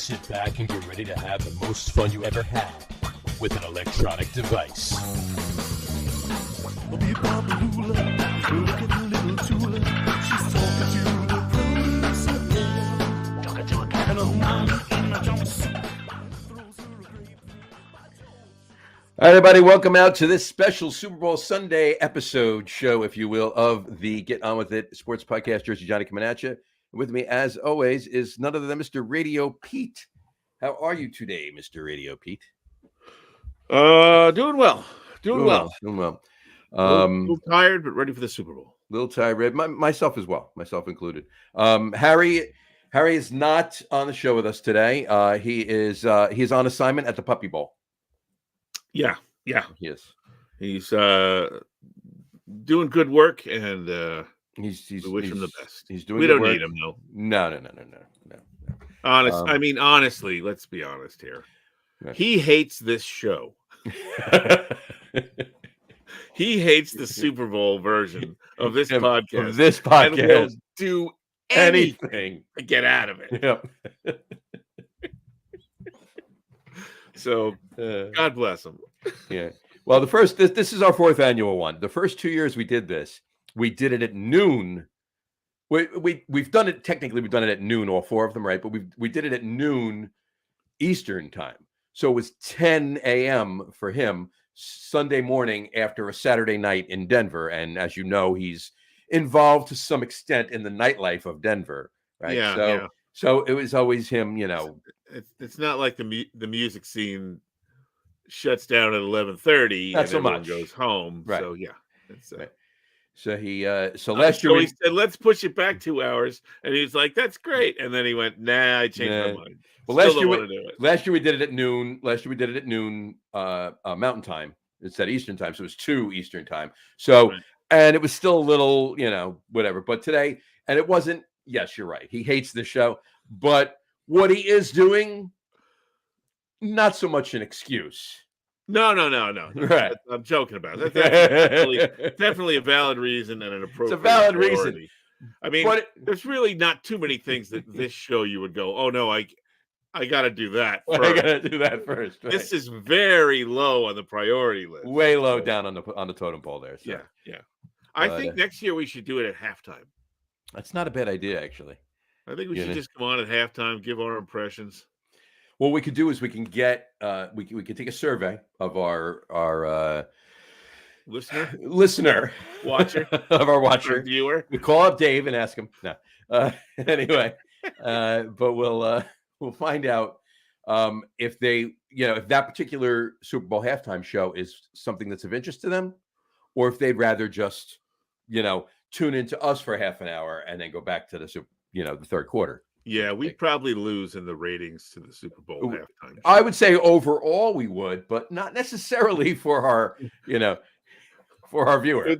Sit back and get ready to have the most fun you ever had with an electronic device. All right, everybody, welcome out to this special Super Bowl Sunday episode show, if you will, of the Get On With It Sports Podcast. Jersey Johnny coming at you. With me, as always, is none other than Mr. Radio Pete. How are you today, Mr. Radio Pete? Doing well. Doing well. A little tired, but ready for the Super Bowl. A little tired, myself as well, myself included. Harry is not on the show with us today. He's on assignment at the Puppy Bowl. Yeah, he is. He's doing good work, and we wish him the best. He's doing. We don't need him though. No. Honestly, let's be honest here. Right. He hates this show. He hates the Super Bowl version of this podcast. And will do anything to get out of it. Yep. So, God bless him. Yeah. Well, this is our fourth annual one. The first 2 years we did this, we did it at noon. We've done it at noon, all four of them, right? But we did it at noon Eastern time. So it was 10 a.m. for him Sunday morning after a Saturday night in Denver. And as you know, he's involved to some extent in the nightlife of Denver, right? Yeah. So it was always him, you know. It's not like the music scene shuts down at 11:30 and everyone goes home. Right. So yeah. Right. So last year he said, let's push it back 2 hours, and he was like, "That's great." And then he went, "Nah, I changed my mind." Well, last year we did it at noon. Mountain time instead of Eastern time, so it was 2 Eastern time. So right. And it was still a little, whatever. But today, and it wasn't. Yes, you're right. He hates the show, but what he is doing, not so much an excuse. No. Right. I'm joking about it. That's definitely a valid reason and an appropriate. It's a valid reason. I mean, there's really not too many things that this show you would go, oh no, I got to do that first. I got to do that first. Right? This is very low on the priority list. Way low down on the totem pole there. So. Yeah. I think next year we should do it at halftime. That's not a bad idea, actually. I think we should just come on at halftime, give our impressions. What we could do is we can get we could take a survey of our listener watcher of our watcher viewer. We call up Dave and ask him. No, anyway, but we'll find out if they if that particular Super Bowl halftime show is something that's of interest to them, or if they'd rather just tune into us for half an hour and then go back to the third quarter. Yeah, we'd probably lose in the ratings to the Super Bowl halftime show. I would say overall we would, but not necessarily for our, for our viewer.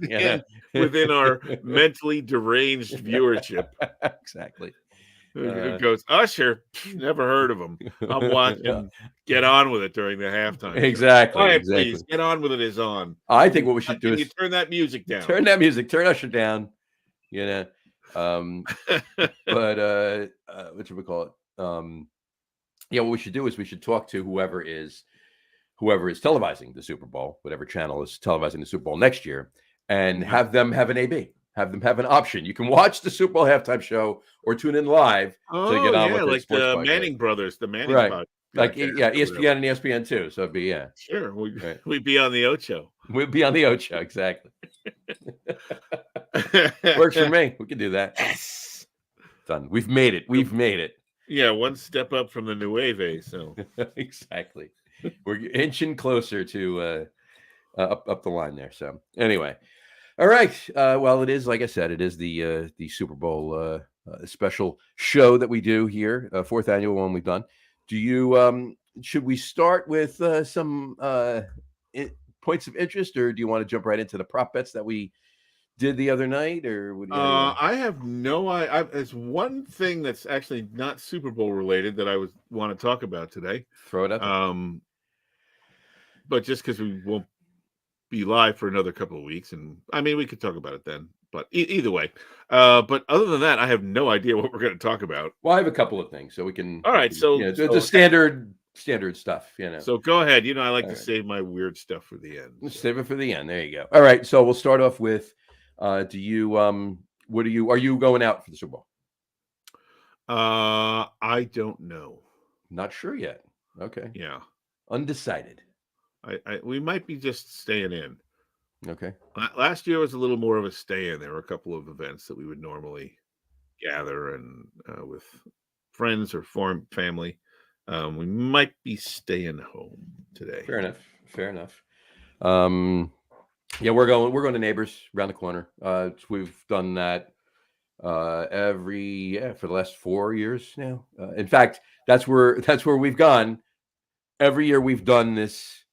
Within our mentally deranged viewership. Exactly. It goes, Usher, never heard of him. I'm watching Get On With It during the halftime. Exactly. Please, Get On With It is on. I think what we should do is turn that music down. Turn Usher down. But what should we call it? What we should do is we should talk to whoever is televising the Super Bowl, whatever channel is televising the Super Bowl next year, and have them have an AB. Have them have an option. You can watch the Super Bowl halftime show or tune in live to get on with it. Like the Manning brothers, the Manning right. podcast. Like ESPN and ESPN too. So it'd be Sure. We'd be on the Ocho. We'd be on the Ocho, exactly. Works for me. We can do that. Yes. Done. We've made it. Yeah, one step up from the Nueve. So exactly. We're inching closer to up the line there. So anyway. All right. Well, it is, like I said, it is the Super Bowl special show that we do here, fourth annual one we've done. Do you should we start with some points of interest, or do you want to jump right into the prop bets that we did the other night, or what do you I have no idea. There's one thing that's actually not Super Bowl related that I want to talk about today. Throw it up. But just because we won't be live for another couple of weeks, and I mean we could talk about it then. But either way, but other than that, I have no idea what we're going to talk about. Well, I have a couple of things, so we can. All right, so the standard stuff, So go ahead. I like to save my weird stuff for the end. Save it for the end. There you go. All right, so we'll start off with. Are you going out for the Super Bowl? I don't know. Not sure yet. Okay. Yeah. Undecided. We might be just staying in. Okay. Last year was a little more of a stay in. There were a couple of events that we would normally gather and with friends or family. We might be staying home today. Fair enough. Yeah, we're going to Neighbors around the corner. We've done that for the last 4 years now. In fact, that's where we've gone. Every year we've done this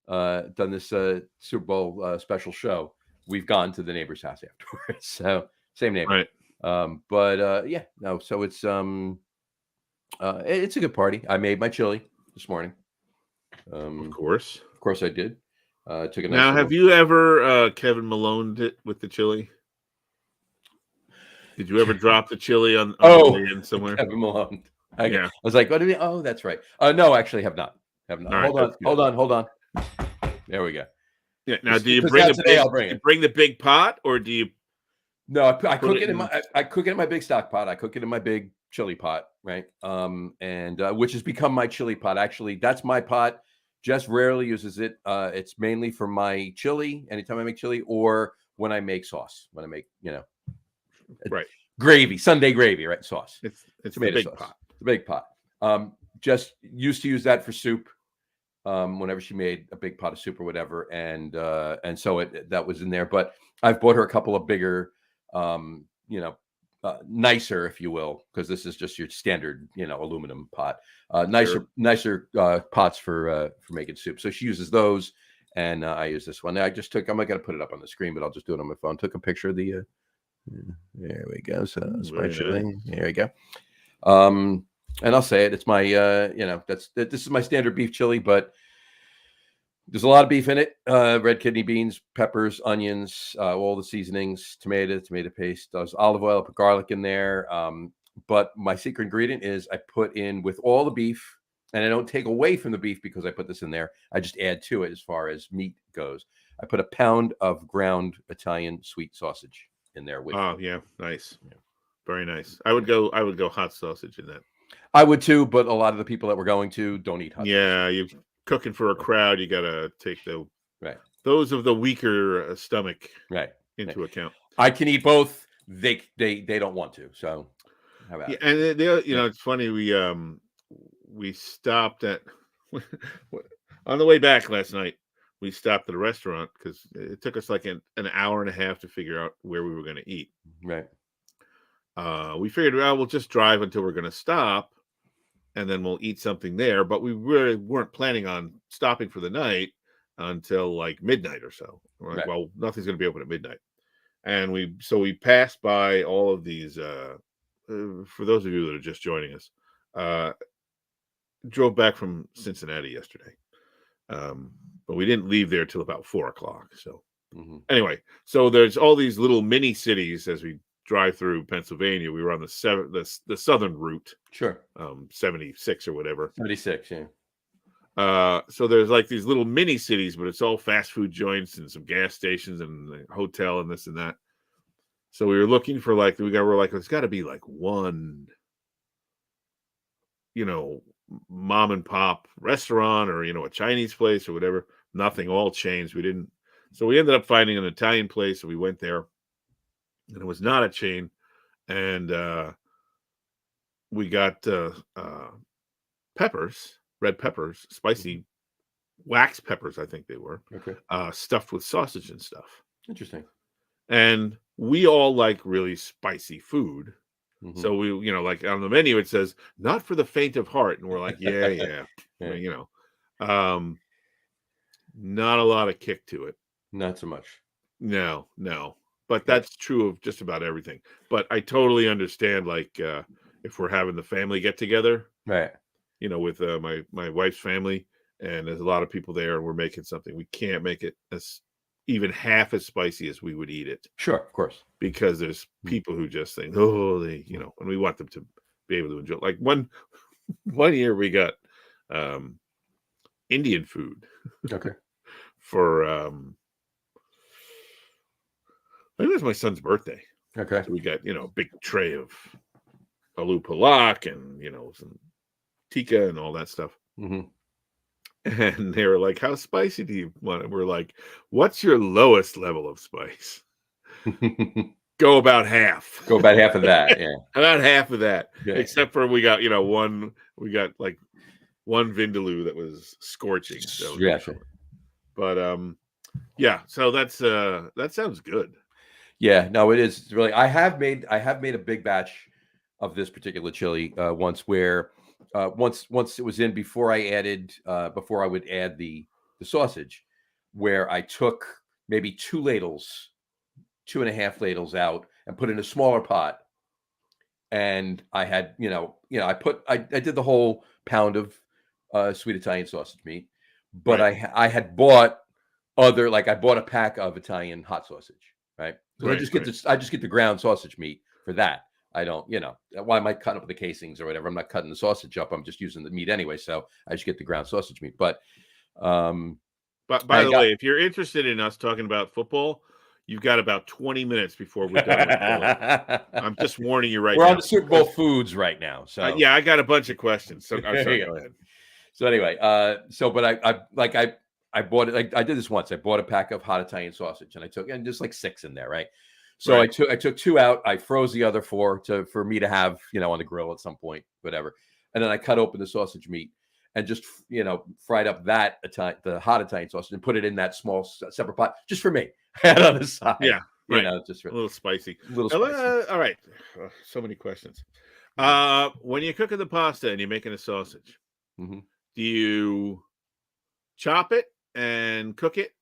Super Bowl special show. We've gone to the neighbor's house afterwards. So same neighbor. Right. So it's a good party. I made my chili this morning. Of course I did. Took a nice now, have you ever Kevin Maloned it with the chili? Did you ever drop the chili on the way in somewhere? Kevin Malone. I was like, what do you mean? Oh, that's right. No, actually have not. Hold on. There we go. Yeah. Now, do you bring the big pot, or do you? No, I cook it in my big stock pot. I cook it in my big chili pot, right? And which has become my chili pot. Actually, that's my pot. Jess rarely uses it. It's mainly for my chili. Anytime I make chili, or when I make sauce. When I make, right, gravy, Sunday gravy, right? Sauce. It's a big pot. It's a big pot. Jess used to use that for soup. Whenever she made a big pot of soup or whatever, and so that was in there. But I've bought her a couple of bigger, nicer, if you will, because this is just your standard, aluminum pot. Nicer pots for making soup. So she uses those, and I use this one. I'm not going to put it up on the screen, but I'll just do it on my phone. Took a picture of the. There we go. So that's my chili. There we go. And I'll say it. It's my, this is my standard beef chili, but there's a lot of beef in it. Red kidney beans, peppers, onions, all the seasonings, tomato paste. There's olive oil, put garlic in there. But my secret ingredient is I put in with all the beef, and I don't take away from the beef because I put this in there. I just add to it as far as meat goes. I put a pound of ground Italian sweet sausage in there with. Oh yeah, nice, very nice. I would go hot sausage in that. I would too, but a lot of the people that we're going to don't eat hot. Yeah, you're cooking for a crowd. You got to take those of the weaker stomach into account. I can eat both. They don't want to. So how about it? And it's funny. We stopped at on the way back last night. We stopped at a restaurant because it took us like an hour and a half to figure out where we were going to eat. Right. We figured, we'll just drive until we're going to stop, and then we'll eat something there. But we really weren't planning on stopping for the night until like midnight or so. We're like, well, nothing's going to be open at midnight. And we passed by all of these, for those of you that are just joining us, drove back from Cincinnati yesterday. But we didn't leave there till about 4:00. So anyway, so there's all these little mini cities as we drive through Pennsylvania. We were on the southern route. Sure. 76 or whatever. 76, yeah. So there's like these little mini cities, but it's all fast food joints and some gas stations and a hotel and this and that. So we were looking for there's got to be like one, mom and pop restaurant or, a Chinese place or whatever. Nothing, all chains. So we ended up finding an Italian place, and we went there. And it was not a chain, and we got peppers, red peppers, spicy wax peppers, I think they were, stuffed with sausage and stuff. Interesting. And we all like really spicy food, so we, like on the menu it says not for the faint of heart, and we're like, yeah. Not a lot of kick to it. Not so much. No. But that's true of just about everything. But I totally understand, like, if we're having the family get together, right? With my wife's family, and there's a lot of people there, and we're making something. We can't make it as even half as spicy as we would eat it, Sure, of course. because there's people who just think, oh, they, and we want them to be able to enjoy. Like one year we got Indian food Okay. for I think it was my son's birthday. Okay. So we got, a big tray of aloo palak and, some tikka and all that stuff. Mm-hmm. And they were like, how spicy do you want it? We're like, what's your lowest level of spice? Go about half. Go about half of that. Yeah. About half of that. Yeah. Except for we got, we got like one vindaloo that was scorching. So Yeah, sure. But yeah, so that's that sounds good. Yeah, no, it is really. I have made a big batch of this particular chili once, where once it was in before I would add the sausage, where I took maybe 2.5 ladles out and put in a smaller pot, and I had I did the whole pound of sweet Italian sausage meat, but Right. I had bought I bought a pack of Italian hot sausage, right? So I Right, just get the ground sausage meat for that. I don't, why am I cutting up the casings or whatever? I'm not cutting the sausage up. I'm just using the meat anyway. So I just get the ground sausage meat. But But by the way, if you're interested in us talking about football, you've got about 20 minutes before we're done with football. I'm just warning you right now. We're on the Super Bowl foods right now. So yeah, I got a bunch of questions. So I'm sorry, go ahead. So anyway, but I bought it. I did this once. I bought a pack of hot Italian sausage, and I took just like 6 in there, right? So Right. I took 2 out. I froze the other 4 for me to have, on the grill at some point, whatever. And then I cut open the sausage meat and just fried up the hot Italian sausage and put it in that small separate pot just for me on the side. Yeah, right. Just A little spicy. spicy. All right. So many questions. When you're cooking the pasta and you're making a sausage, Mhm. do you chop it and cook it?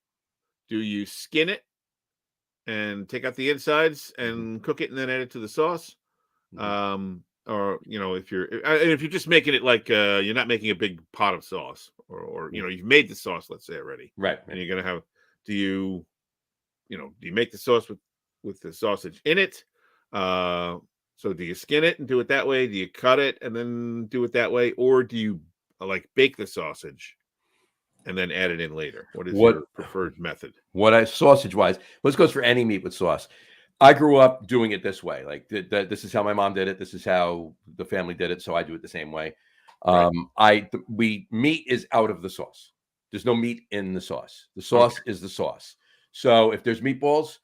Do you skin it and take out the insides and cook it and then add it to the sauce? Mhm. Or if you're just making it like you're not making a big pot of sauce, or you've made the sauce, let's say, already, Right. and you're gonna have, do you make the sauce with the sausage in it? So do you skin it and do it that way? Do you cut it and then do it that way, or do you like bake the sausage and then add it in later? What is your preferred method? Sausage wise, this goes for any meat with sauce. I grew up doing it this way. Like this is how my mom did it. This is how the family did it. So I do it the same way. Right. Meat is out of the sauce. There's no meat in the sauce. The sauce is the sauce. So if there's meatballs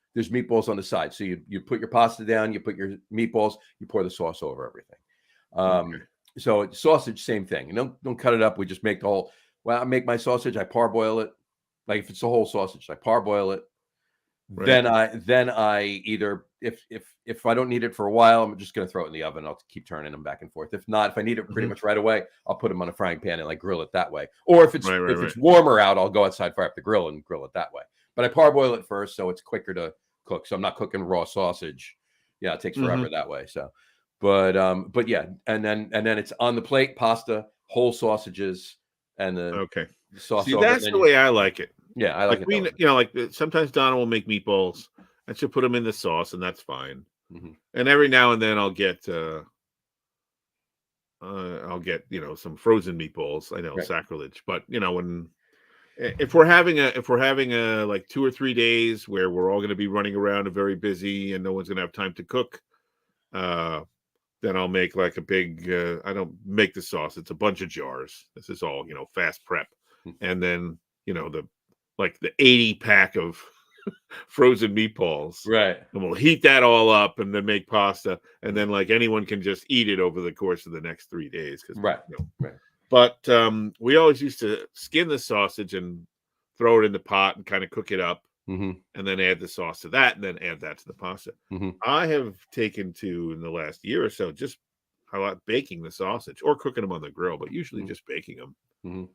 on the side. So you put your pasta down, you put your meatballs, you pour the sauce over everything. So sausage, same thing. Don't cut it up. We just make the whole. Well, I make my sausage. I parboil it. Like if it's a whole sausage, I parboil it. Right. Then I either if I don't need it for a while, I'm just going to throw it in the oven. I'll keep turning them back and forth. If not, if I need it pretty much right away, I'll put them on a frying pan and grill it that way. Or if it's it's warmer out, I'll go outside, fire up the grill, and grill it that way. But I parboil it first, so it's quicker to cook. So I'm not cooking raw sausage. Yeah, it takes forever that way. So, but yeah, and then it's on the plate: pasta, whole sausages, and the sauce. See, that's the way I like it. Yeah, I like it. Sometimes Donna will make meatballs and she'll put them in the sauce, and that's fine. Mm-hmm. And every now and then I'll get some frozen meatballs. I know, sacrilege, but if we're having a like 2 or 3 days where we're all going to be running around and very busy and no one's going to have time to cook, then I'll make like a big. I don't make the sauce; it's a bunch of jars. This is all fast prep, and then the 80 pack of frozen meatballs. Right. And we'll heat that all up and then make pasta. And then anyone can just eat it over the course of the next 3 days. Right. But we always used to skin the sausage and throw it in the pot and kind of cook it up. Mm-hmm. And then add the sauce to that and then add that to the pasta. Mm-hmm. I have taken to, in the last year or so, just a lot baking the sausage or cooking them on the grill, but usually just baking them. Mm-hmm.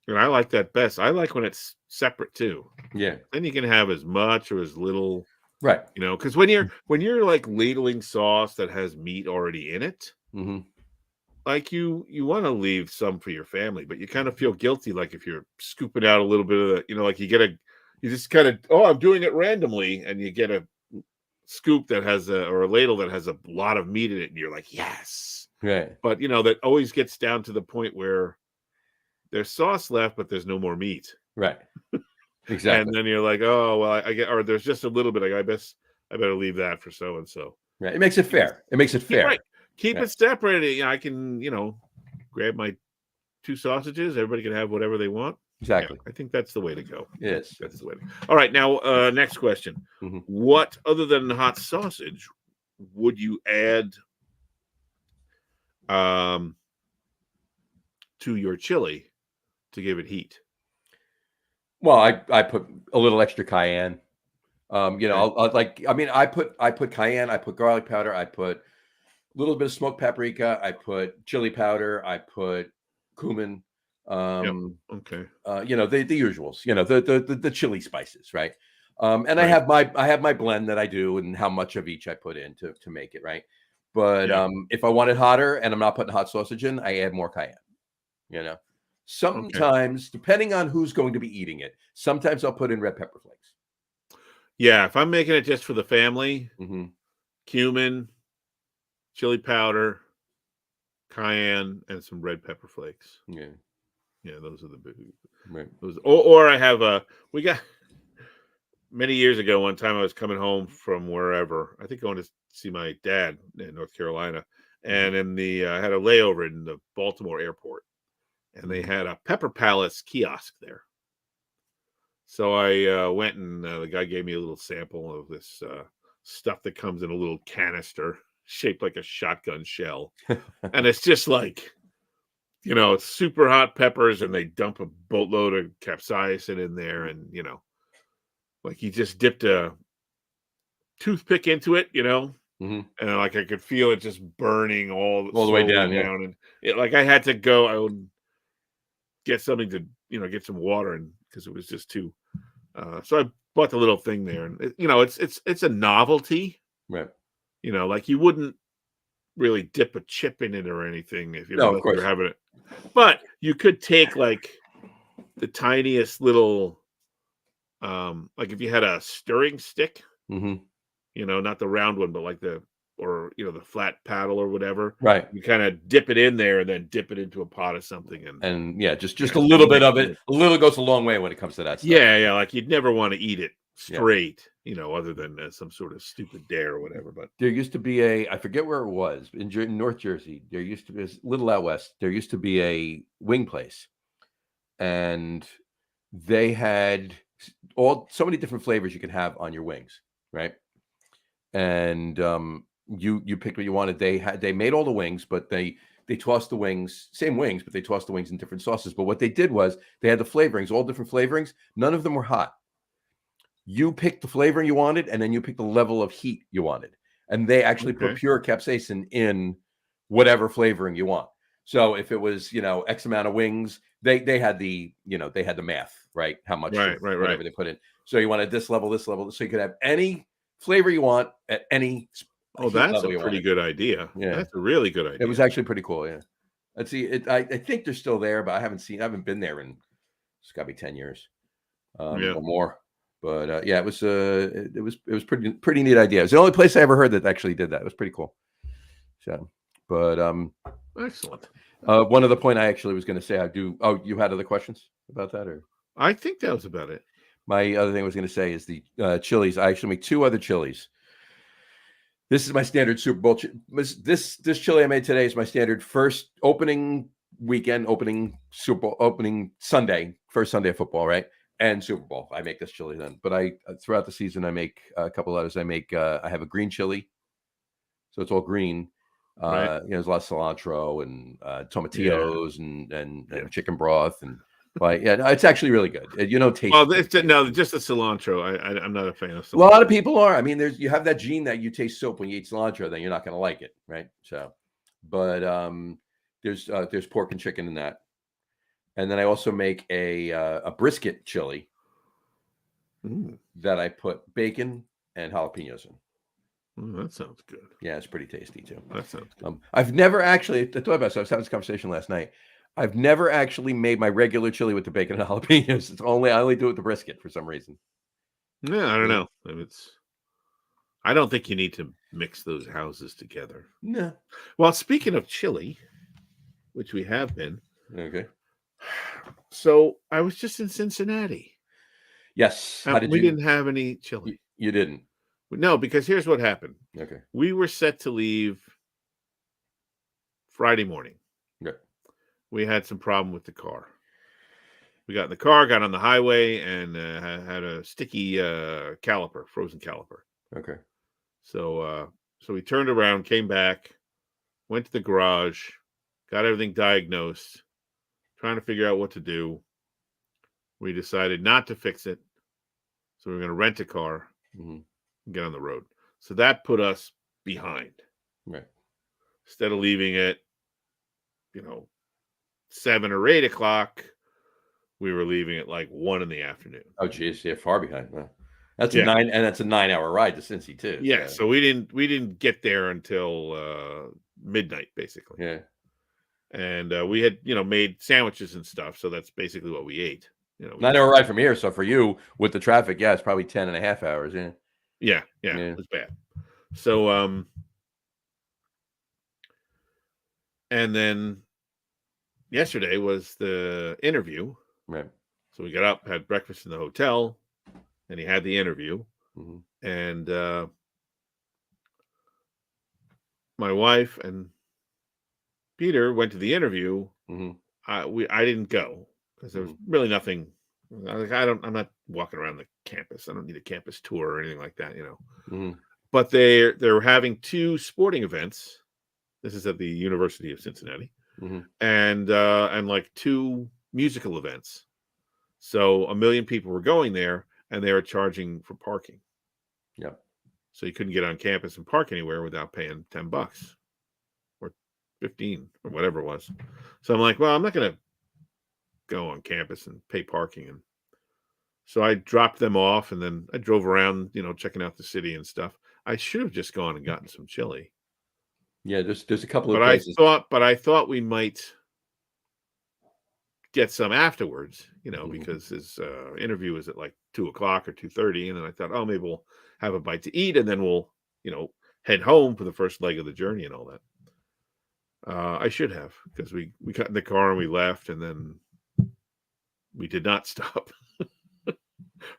And I like that best. I like when it's separate too. Yeah. Then you can have as much or as little. Right. Because when you're like ladling sauce that has meat already in it, like you want to leave some for your family, but you kind of feel guilty, like if you're scooping out a little bit of the, like you get You just kind of, oh, I'm doing it randomly, and you get a scoop that has or a ladle that has a lot of meat in it, and you're like, yes. Right. But that always gets down to the point where there's sauce left, but there's no more meat. Right. Exactly. And then you're like, oh well, I get, or there's just a little bit. Like, I better leave that for so and so. Right. It makes it fair. It makes it fair. Right. Keep Yeah. it separated. I can, grab my 2 sausages. Everybody can have whatever they want. Exactly. Yeah, I think that's the way to go. Yes. That's the way. All right. Now, next question. Mhm. What other than hot sausage would you add to your chili to give it heat? Well, I put a little extra cayenne. Okay. I put cayenne, I put garlic powder, I put a little bit of smoked paprika, I put chili powder, I put cumin. Okay. The usuals, the chili spices, right? And Right. I have my blend that I do and how much of each I put in to make it, right? But Yeah. if I want it hotter and I'm not putting hot sausage in, I add more cayenne. Sometimes, depending on who's going to be eating it, sometimes I'll put in red pepper flakes. Yeah, if I'm making it just for the family, Mm-hmm. cumin, chili powder, cayenne, and some red pepper flakes. Yeah. Yeah, those are the big. Right. Or I have we got many years ago. One time I was coming home from wherever, I think going to see my dad in North Carolina, and in I had a layover in the Baltimore airport, and they had a Pepper Palace kiosk there. So I went, and the guy gave me a little sample of this stuff that comes in a little canister shaped like a shotgun shell, and it's just like, it's super hot peppers, and they dump a boatload of capsaicin in there, and like he just dipped a toothpick into it, Mm-hmm. and like I could feel it just burning all the way down, and like I had to go. I would get something to get some water, and because it was just too. So I bought the little thing there, and it's a novelty, Right. Like you wouldn't really dip a chip in it or anything if No, of course. you're having it, but you could take like the tiniest little, like if you had a stirring stick, Mm-hmm. not the round one, but like the flat paddle or whatever. Right. You kind of dip it in there and then dip it into a pot of something, And yeah, just a little bit of it. A little goes a long way when it comes to that stuff. Yeah, like you'd never want to eat it straight, other than some sort of stupid dare or whatever. But there used to be I forget where it was, in North Jersey. There used to be a little out west. There used to be a wing place, and they had so many different flavors you can have on your wings, right? And you picked what you wanted. They made all the wings, but they tossed the wings, same wings, but they tossed the wings in different sauces. But what they did was they had the flavorings, all different flavorings. None of them were hot. You picked the flavoring you wanted, and then you picked the level of heat you wanted. And they actually put pure capsaicin in whatever flavoring you want. So if it was, X amount of wings, they had the math, right? How much, whatever they put in. So you wanted this level, so you could have any flavor you want at any. Oh, that's a pretty good idea. Yeah, that's a really good idea. It was actually pretty cool. Yeah, let's see. I think they're still there, but I haven't been there in, it's got to be 10 years, or more. But yeah, it was pretty neat idea. It was the only place I ever heard that actually did that. It was pretty cool. So, but excellent. One other point I actually was going to say, you had other questions about that, or? I think that was about it. My other thing I was going to say is the chilies. I actually make 2 other chilies. This is my standard Super Bowl. This chili I made today is my standard first opening weekend, opening Sunday, first Sunday of football, right? And Super Bowl. I make this chili then. But throughout the season, I make a couple others. I have a green chili. So it's all green. Right. There's a lot of cilantro and tomatillos and chicken broth and. But yeah, no, it's actually really good. Taste. Well, just the cilantro. I'm not a fan of cilantro. A lot of people are. I mean, you have that gene that you taste soap when you eat cilantro, then you're not going to like it, right? So, but there's pork and chicken in that, and then I also make a brisket chili that I put bacon and jalapenos in. That sounds good. Yeah, it's pretty tasty too. That sounds good. I've never actually. I thought about it. So I was having this conversation last night. I've never actually made my regular chili with the bacon and jalapenos. I only do it with the brisket for some reason. Yeah, I don't Yeah. know. I don't think you need to mix those houses together. No. Well, speaking of chili, which we have been, Okay. so I was just in Cincinnati. Yes. How did We you? didn't have any chili. You didn't. No, because here's what happened. Okay. We were set to leave Friday morning. Okay. We had some problem with the car. We got in the car, got on the highway, and had a sticky caliper, frozen caliper. Okay. So we turned around, came back, went to the garage, got everything diagnosed, trying to figure out what to do. We decided not to fix it, so we were going to rent a car and get on the road. So that put us behind. Right. Instead of leaving at 7 or 8 o'clock, we were leaving at like 1 in the afternoon. Oh, geez, yeah, far behind. Huh? That's Yeah. that's a 9-hour ride to Cincy too. Yeah, so we didn't get there until midnight, basically. Yeah. And we had made sandwiches and stuff, so that's basically what we ate. 9-hour ride from here. So for you with the traffic, yeah, it's probably 10.5 hours. Yeah. Yeah, it was bad. So and then yesterday was the interview. Right. So we got up, had breakfast in the hotel, and he had the interview. Mm-hmm. And my wife and Peter went to the interview. Mm-hmm. I didn't go because there was really nothing. I'm not walking around the campus. I don't need a campus tour or anything like that, Mm-hmm. But they're having 2 sporting events. This is at the University of Cincinnati, and like 2 musical events. So 1 million people were going there, and they were charging for parking. Yep. So you couldn't get on campus and park anywhere without paying $10 or 15 or whatever it was. So I'm like, well, I'm not going to go on campus and pay parking. And so I dropped them off, and then I drove around, Mm-hmm. checking out the city and stuff. I should have just gone and gotten some chili. Yeah, there's a couple of But places. I thought we might get some afterwards, because his interview is at like 2 o'clock or 2:30, and then I thought, oh, maybe we'll have a bite to eat, and then we'll, head home for the first leg of the journey and all that. I should have, because we got in the car and we left, and then we did not stop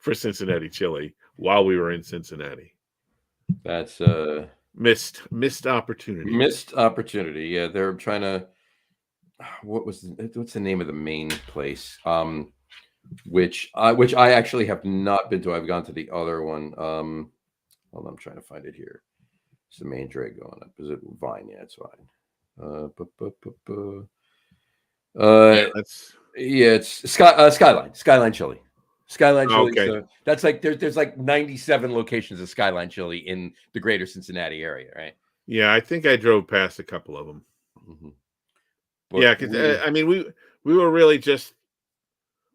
for Cincinnati chili while we were in Cincinnati. That's missed opportunity. Missed opportunity. Yeah, they're trying to. What's the name of the main place? Which I actually have not been to. I've gone to the other one. Hold on, I'm trying to find it here. It's the main drag going up. Is it Vine? Yeah, it's Vine. It's Skyline Chili. Skyline Chili. Okay. So that's like there's like 97 locations of Skyline Chili in the greater Cincinnati area, right? Yeah, I think I drove past a couple of them. Mm-hmm. Yeah, because I mean, we were really just,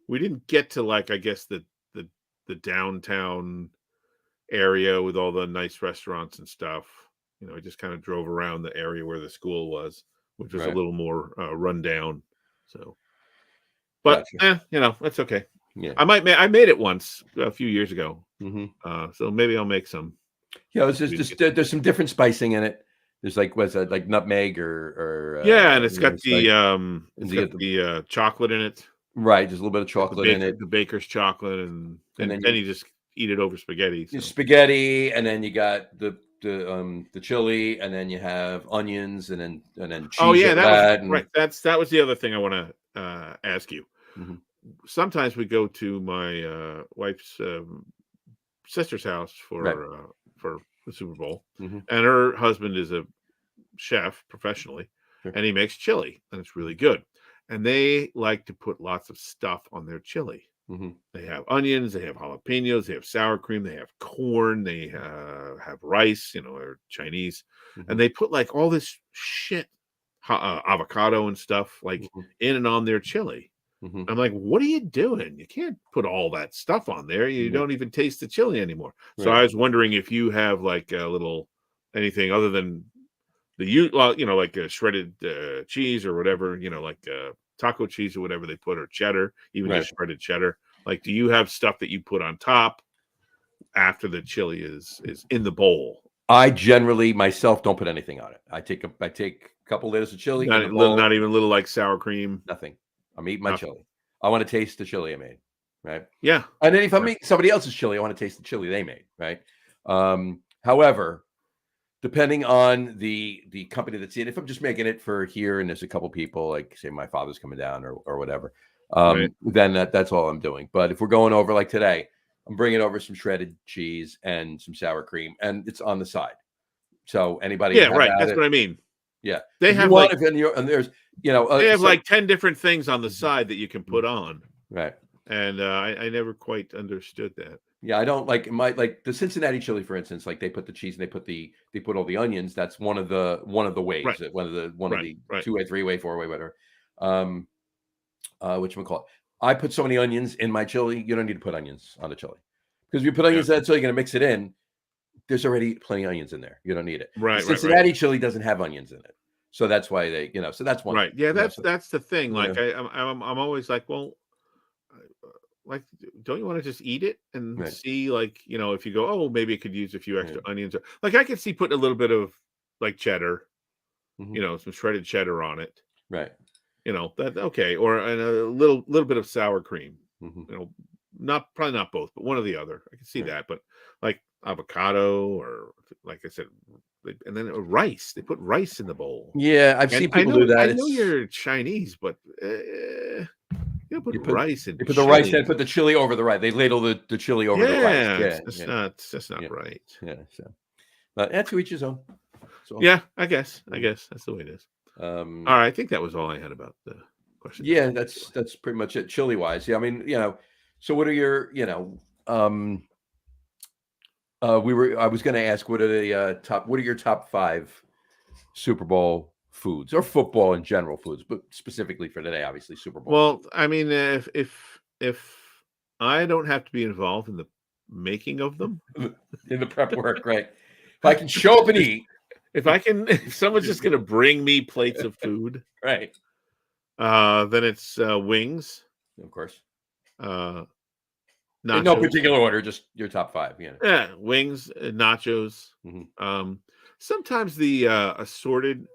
we didn't get to, like, I guess the downtown area with all the nice restaurants and stuff. I just kind of drove around the area where the school was, which was a little more run down. So, but that's okay. Yeah, I made it once a few years ago. Mm-hmm. So maybe I'll make some. Yeah, it's just there's some different spicing in it. There's like, what's that, like nutmeg or yeah, and it's got the chocolate in it. Right, there's a little bit of chocolate in it. The baker's chocolate, and then you just eat it over spaghetti. So. Spaghetti, and then you got the chili, and then you have onions, and then cheese. Oh yeah, that was right. That was the other thing I want to ask you. Mm-hmm. Sometimes we go to my wife's sister's house for the Super Bowl, and her husband is a chef professionally, and he makes chili, and it's really good. And they like to put lots of stuff on their chili. They have onions, they have jalapenos, they have sour cream, they have corn, they have rice, or Chinese, and they put like all this shit, avocado and stuff, like in and on their chili. I'm like, what are you doing? You can't put all that stuff on there. You don't even taste the chili anymore. So I was wondering if you have like a little anything other than like a shredded cheese or whatever, like taco cheese or whatever they put, or cheddar, even Right. just shredded cheddar. Like, do you have stuff that you put on top after the chili is in the bowl? I generally myself don't put anything on it. I take a couple liters of chili in the bowl. Not even a little like sour cream. Nothing. I'm eating my Nothing. chili. I want to taste the chili I made. Right. Yeah. And then if I'm Yeah. eating somebody else's chili, I want to taste the chili they made. Right. However, depending on the company that's in, if I'm just making it for here and there's a couple people, like say my father's coming down or whatever, Right. then that's all I'm doing. But if we're going over like today, I'm bringing over some shredded cheese and some sour cream, and it's on the side. So anybody, Yeah, can have right. at That's it. what I mean. Yeah, They If you have want, like and there's they have so- like 10 different things on the side that you can put on, right. and I never quite understood that. Yeah, I don't like the Cincinnati chili, for instance. Like they put the cheese and they put all the onions. That's one of the ways, Right. one of the Right. 2-way, 3-way, 4-way, whatever. Whatchamacallit. I put so many onions in my chili. You don't need to put onions on the chili because if you put onions in that chili, you're gonna mix it in. There's already plenty of onions in there. You don't need it. Right. The Cincinnati chili doesn't have onions in it, so that's why they, so that's one. Right. Yeah, thing, that's the thing. Yeah. Like I'm always like, well, like, don't you want to just eat it and Right. see, like, if you go, oh, maybe it could use a few extra Right. onions, or like I could see putting a little bit of like cheddar, Mhm. some shredded cheddar on it, Right. that okay, or and a little bit of sour cream, Mhm. probably not both, but one or the other. I can see Right. that, but like avocado, or like I said, and then rice. They put rice in the bowl. Yeah, I've And seen people do that. I know you're Chinese, but you put rice in. They put the rice chili. and put the chili over the rice. They ladle the chili over the rice. Yeah, it's Yeah. just not Yeah. right. Yeah. So, but that's to each his own. So, Yeah, I guess that's the way it is. Um, All right, I think that was all I had about the question. yeah, that's pretty much it. Chili wise. Yeah. I mean, so what are your, I was going to ask, what are your top 5 Super Bowl foods, or football in general foods, but specifically for today, obviously Super Bowl. Well, I mean, if I don't have to be involved in the making of them, In the prep work, right? If I can show up and eat, if someone's just going to bring me plates of food, right? then it's wings, Of course. nachos. In no particular order, just your top 5. Yeah. Yeah, wings, nachos. Mhm. Sometimes the assorted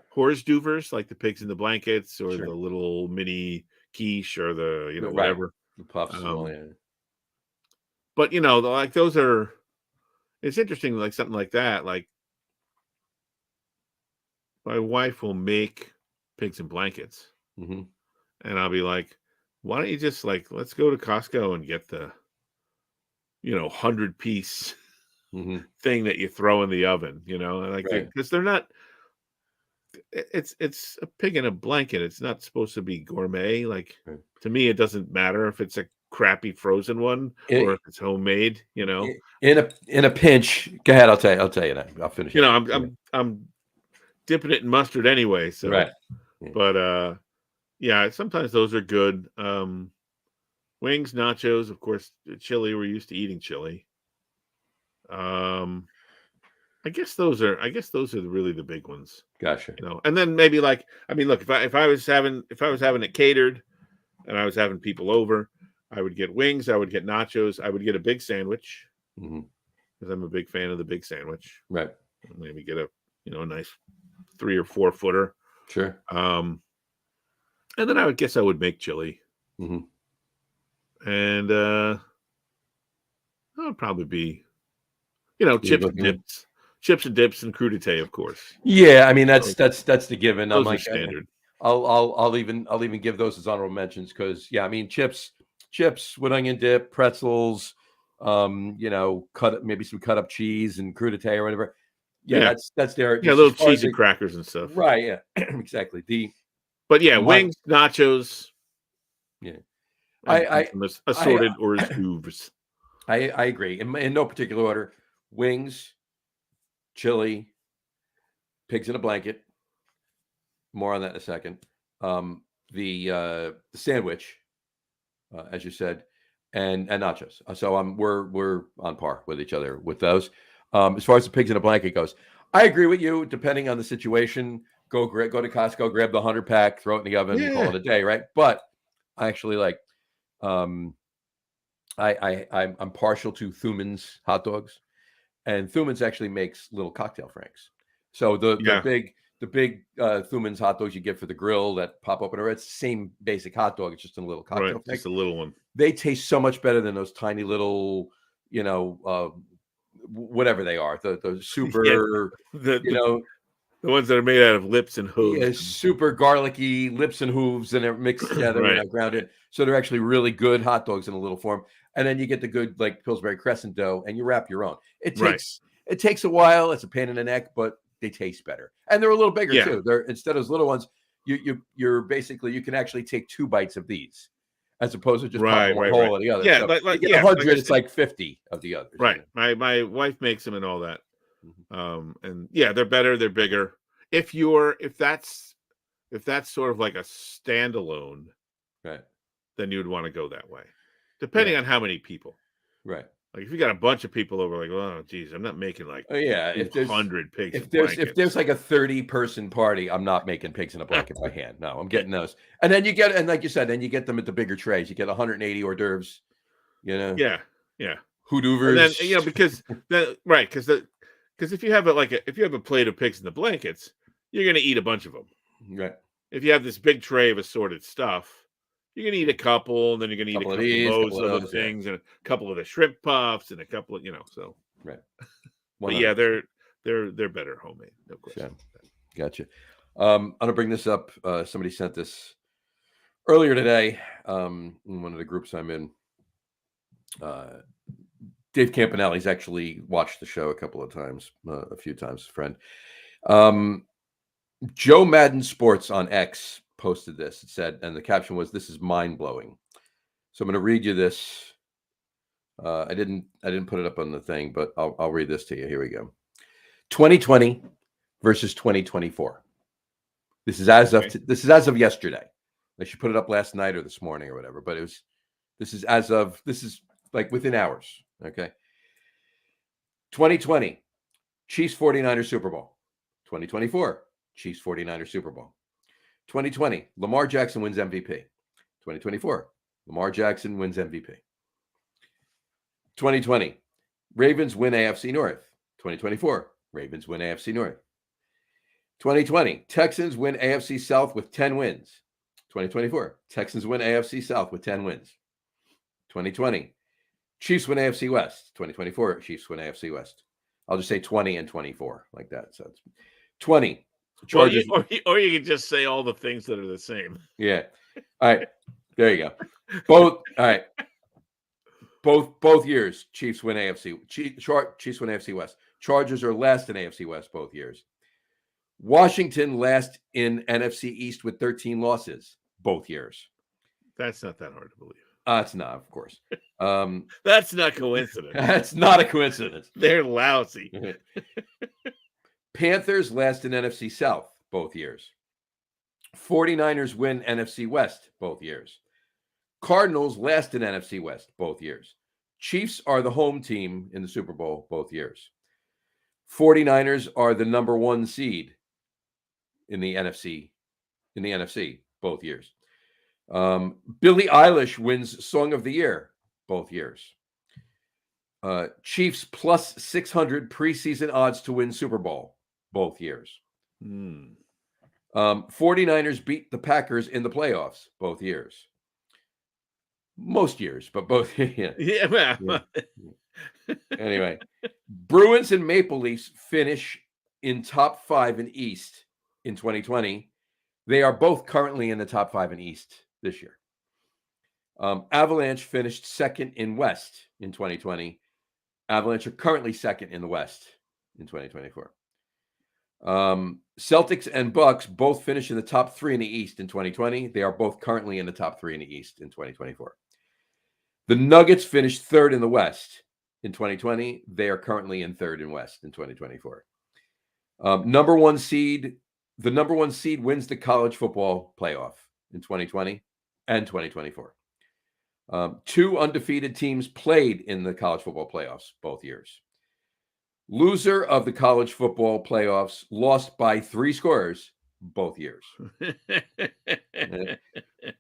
horse duvers, like the pigs in the blankets, or Sure. the little mini quiche, or the Right. whatever. The puffs. And all that. But like those are. It's interesting, like something like that. Like my wife will make pigs in blankets, Mhm. and I'll be like, "Why don't you just let's go to Costco and get the 100-piece Mhm. thing that you throw in the oven, Right. because they're not. It's a pig in a blanket. It's not supposed to be gourmet. Like, Right. to me, it doesn't matter if it's a crappy frozen one or if it's homemade. In a pinch. Go ahead. I'll tell you that. I'll finish. I'm dipping it in mustard anyway. So, Right. Yeah. But yeah, sometimes those are good. Wings, nachos, of course, chili. We're used to eating chili. I guess those are really the big ones. Gotcha. And then maybe look, if I was having it catered and I was having people over, I would get wings, I would get nachos, I would get a big sandwich, Mhm. because I'm a big fan of the big sandwich. Right. Maybe get a a nice 3 or 4 footer. Sure. And then I would make chili. Mhm. And that would probably be chips and dips and crudité, of course. Yeah, I mean that's the given. I'm Those are like, standard. I'll even give those as honorable mentions because I mean chips with onion dip, pretzels, maybe some cut up cheese and crudité or whatever. Yeah. That's there. Yeah, little cheese and crackers and stuff. Right. Yeah. Exactly. But yeah, wings, nachos. Yeah. I assorted hors d'oeuvres. I agree. In no particular order: wings, chili, pigs in a blanket. More on that in a second. The sandwich, as you said, and nachos. So we're on par with each other with those. As far as the pigs in a blanket goes, I agree with you. Depending on the situation, go to Costco, grab the 100-pack, throw it in the oven, and call it a day, right? But I actually like, I'm partial to Thuman's hot dogs, and Thuman's actually makes little cocktail franks. So the big Thuman's hot dogs you get for the grill that pop open, or it's the same basic hot dog. It's just in a little cocktail frank. Just a little one. They taste so much better than those tiny little, whatever they are, the super, the ones that are made out of lips and hooves. Yeah, super garlicky lips and hooves, and they're mixed together and grounded. So they're actually really good hot dogs in a little form. And then you get the good like Pillsbury Crescent dough, and you wrap your own. It takes a while. It's a pain in the neck, but they taste better, and they're a little bigger too. They're instead of those little ones, you're basically you can actually take 2 bites of these, as opposed to just popping one whole of the other. Yeah, so like you get 100, it's like 50 of the others. Right. My wife makes them and all that. And they're better, they're bigger. If that's sort of like a standalone, right, then you would want to go that way, depending on how many people. Right. Like if you got a bunch of people over, like, oh geez, I'm not making like if there's 100 pigs. If there's like a 30-person party, I'm not making pigs in a blanket by hand. No, I'm getting those. And then like you said, then you get them at the bigger trays. You get 180 hors d'oeuvres. Yeah. Houduvers. And then because if you have a plate of pigs in the blankets, you're gonna eat a bunch of them. Right. If you have this big tray of assorted stuff, you're gonna eat a couple, and then you're gonna eat a couple of those other things, and a couple of the shrimp puffs, and a couple of so. Right. But yeah, they're better homemade, no question. Yeah. Gotcha. I'm gonna bring this up. Somebody sent this earlier today in one of the groups I'm in. Dave Campanelli's actually watched the show a few times, friend. Joe Madden Sports on X posted this. It said, and the caption was, "This is mind-blowing." So I'm going to read you this. I didn't put it up on the thing, but I'll read this to you. Here we go. 2020 versus 2024. This is as of yesterday. They should put it up last night or this morning or whatever, but this is like within hours. Okay. 2020, Chiefs 49ers Super Bowl. 2024, Chiefs 49ers Super Bowl. 2020, Lamar Jackson wins MVP. 2024, Lamar Jackson wins MVP. 2020, Ravens win AFC North. 2024, Ravens win AFC North. 2020, Texans win AFC South with 10 wins. 2024, Texans win AFC South with 10 wins. 2020, Chiefs win AFC West. 2024, Chiefs win AFC West. I'll just say 20 and 24 like that. So it's 20. Chargers. Or you can just say all the things that are the same. Yeah. All right. There you go. Both. All right. Both years, Chiefs win AFC. Chiefs win AFC West. Chargers are last in AFC West both years. Washington last in NFC East with 13 losses both years. That's not that hard to believe. It's not, of course. That's not coincidence. That's not a coincidence. They're lousy. Panthers last in NFC South both years. 49ers win NFC West both years. Cardinals last in NFC West both years. Chiefs are the home team in the Super Bowl both years. 49ers are the number 1 seed in the NFC both years. Billie Eilish wins Song of the Year both years. Chiefs plus 600 preseason odds to win Super Bowl both years. 49ers beat the Packers in the playoffs both years. Most years, but both. Yeah. Anyway, Bruins and Maple Leafs finish in top 5 in East in 2020. They are both currently in the top 5 in East this year. Avalanche finished second in West in 2020. Avalanche are currently second in the West in 2024. Celtics and Bucks both finished in the top 3 in the East in 2020. They are both currently in the top 3 in the East in 2024. The Nuggets finished third in the West in 2020. They are currently in third in West in 2024. The number one seed wins the college football playoff in 2020 and 2024. 2 undefeated teams played in the college football playoffs both years. Loser of the college football playoffs lost by 3 scores both years.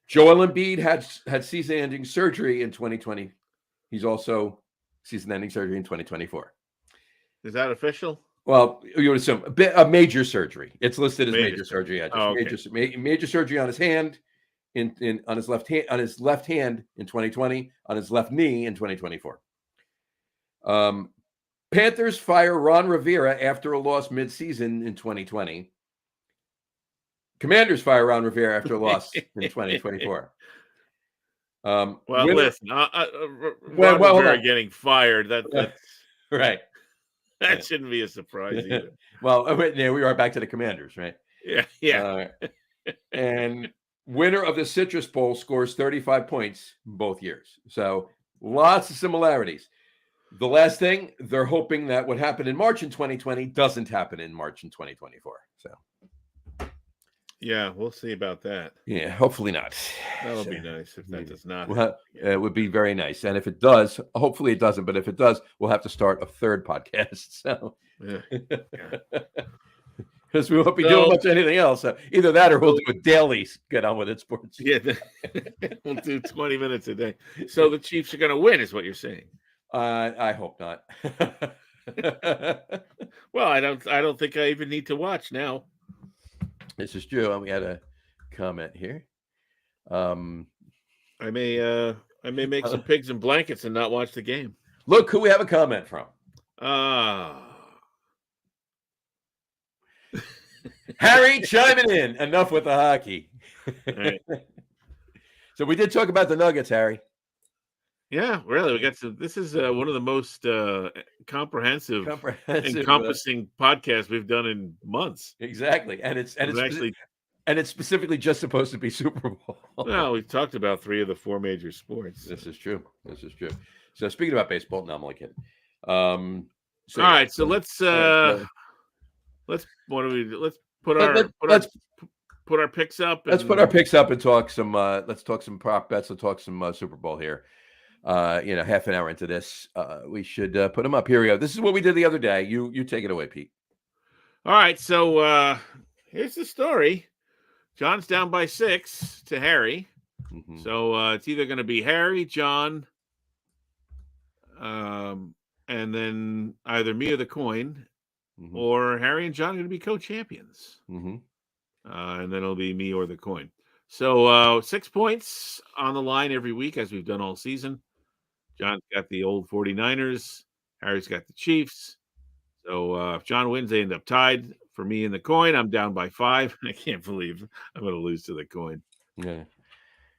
Joel Embiid had season-ending surgery in 2020. He's also season-ending surgery in 2024. Is that official? Well, you would assume a major surgery. It's listed as major surgery. Yeah, just major surgery on his hand, on his left hand in 2020, on his left knee in 2024. Panthers fire Ron Rivera after a loss mid-season in 2020. Commanders fire Ron Rivera after a loss in 2024. Well, listen, Ron Rivera getting fired. That's right. That shouldn't be a surprise either. Well, yeah, we are back to the Commanders, right? Yeah. And winner of the Citrus Bowl scores 35 points both years. So lots of similarities. The last thing, they're hoping that what happened in March in 2020 doesn't happen in March in 2024. So yeah, we'll see about that. Yeah, hopefully not. That'll be nice if that does not. Well, it would be very nice. And if it does, hopefully it doesn't. But if it does, we'll have to start a third podcast. So, because we won't be doing much anything else. So either that or we'll do a daily Get On With It Sports. Yeah, we'll do 20 minutes a day. So the Chiefs are going to win, is what you're saying? I hope not. Well, I don't think I even need to watch now. This is true. And we had a comment here. I may make some pigs and blankets and not watch the game. Look who we have a comment from. Harry chiming in. Enough with the hockey. Right. So we did talk about the Nuggets, Harry. Yeah, really. We got to. This is one of the most comprehensive encompassing podcasts we've done in months. Exactly, and it's specifically just supposed to be Super Bowl. Well, we've talked about 3 of the 4 major sports. This is true. So speaking about baseball, no, I'm only kidding. All right, so let's put our picks up. Let's put our picks up and talk some. Let's talk some prop bets. Let's talk some Super Bowl here. Half an hour into this, we should put them up. Here we go. This is what we did the other day. You take it away, Pete. All right. So here's the story. John's down by 6 to Harry. Mm-hmm. So it's either going to be Harry, John, and then either me or the coin, mm-hmm. or Harry and John are going to be co-champions. Mm-hmm. And then it'll be me or the coin. So 6 points on the line every week, as we've done all season. John's got the old 49ers. Harry's got the Chiefs. So if John wins, they end up tied. For me and the coin, I'm down by 5. I can't believe I'm going to lose to the coin. Yeah.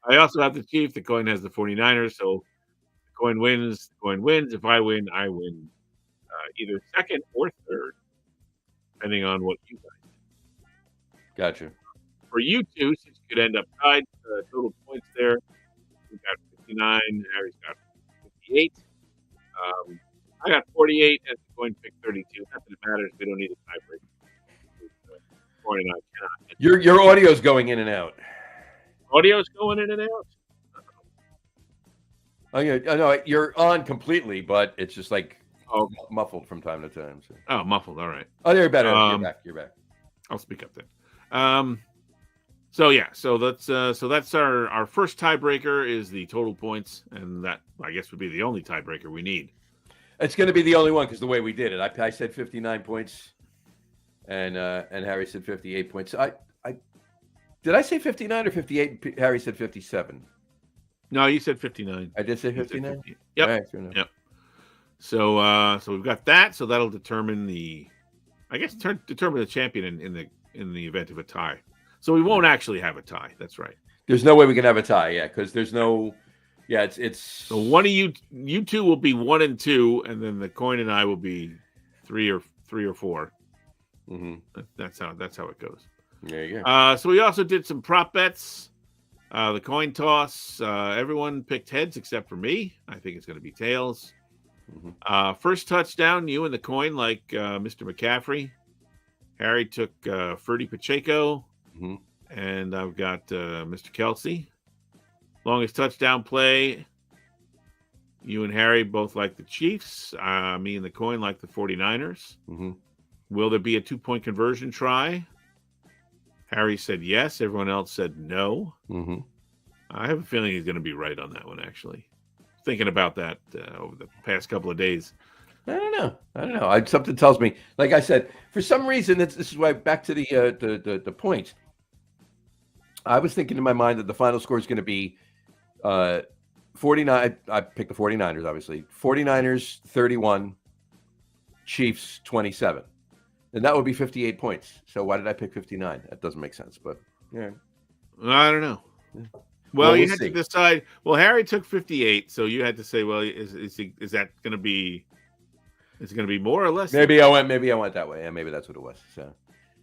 I also have the Chiefs. The coin has the 49ers. So the coin wins. The coin wins. If I win, I win either second or third, depending on what you guys do. Gotcha. For you two, since you could end up tied, total points there, we've got 59. Harry's got 58. I got 48, and the coin picked 32. Not that it matters. We don't need a tiebreaker. Coin and I cannot. Your audio's going in and out. Audio's going in and out? Oh, yeah. No, you're on completely, but it's just like muffled from time to time. So. Oh, muffled. All right. Oh, you're better. You're back. I'll speak up then. So that's our first tiebreaker is the total points, and that I guess would be the only tiebreaker we need. It's going to be the only one because the way we did it, I said 59 points, and Harry said 58 points. I did I say 59 or 58? Harry said 57. No, you said 59. I did say 59. Yep. Right, yep. So we've got that. So that'll determine determine the champion in the event of a tie. So we won't actually have a tie. That's right. There's no way we can have a tie, because there's no. Yeah, it's. So one of you two will be 1 and 2, and then the coin and I will be 3 or 4. Mm-hmm. That's how it goes. There you go. So we also did some prop bets. The coin toss. Everyone picked heads except for me. I think it's going to be tails. Mm-hmm. First touchdown, you and the coin, like Mr. McCaffrey. Harry took Ferdy Pacheco. Mm-hmm. And I've got Mr. Kelsey. Longest touchdown play. You and Harry both like the Chiefs. Me and the coin like the 49ers. Mm-hmm. Will there be a 2-point conversion try? Harry said yes. Everyone else said no. Mm-hmm. I have a feeling he's going to be right on that one, actually. Thinking about that over the past couple of days. I don't know. Something tells me, like I said, for some reason, this is why back to the point. I was thinking in my mind that the final score is going to be 49. I picked the 49ers, obviously. 49ers 31, Chiefs 27. And that would be 58 points. So why did I pick 59? That doesn't make sense, but yeah. I don't know. Well, you had to decide. Well, Harry took 58, so you had to say, well, is that going to be? Is it going to be more or less? Maybe I went that way. Yeah, maybe that's what it was. So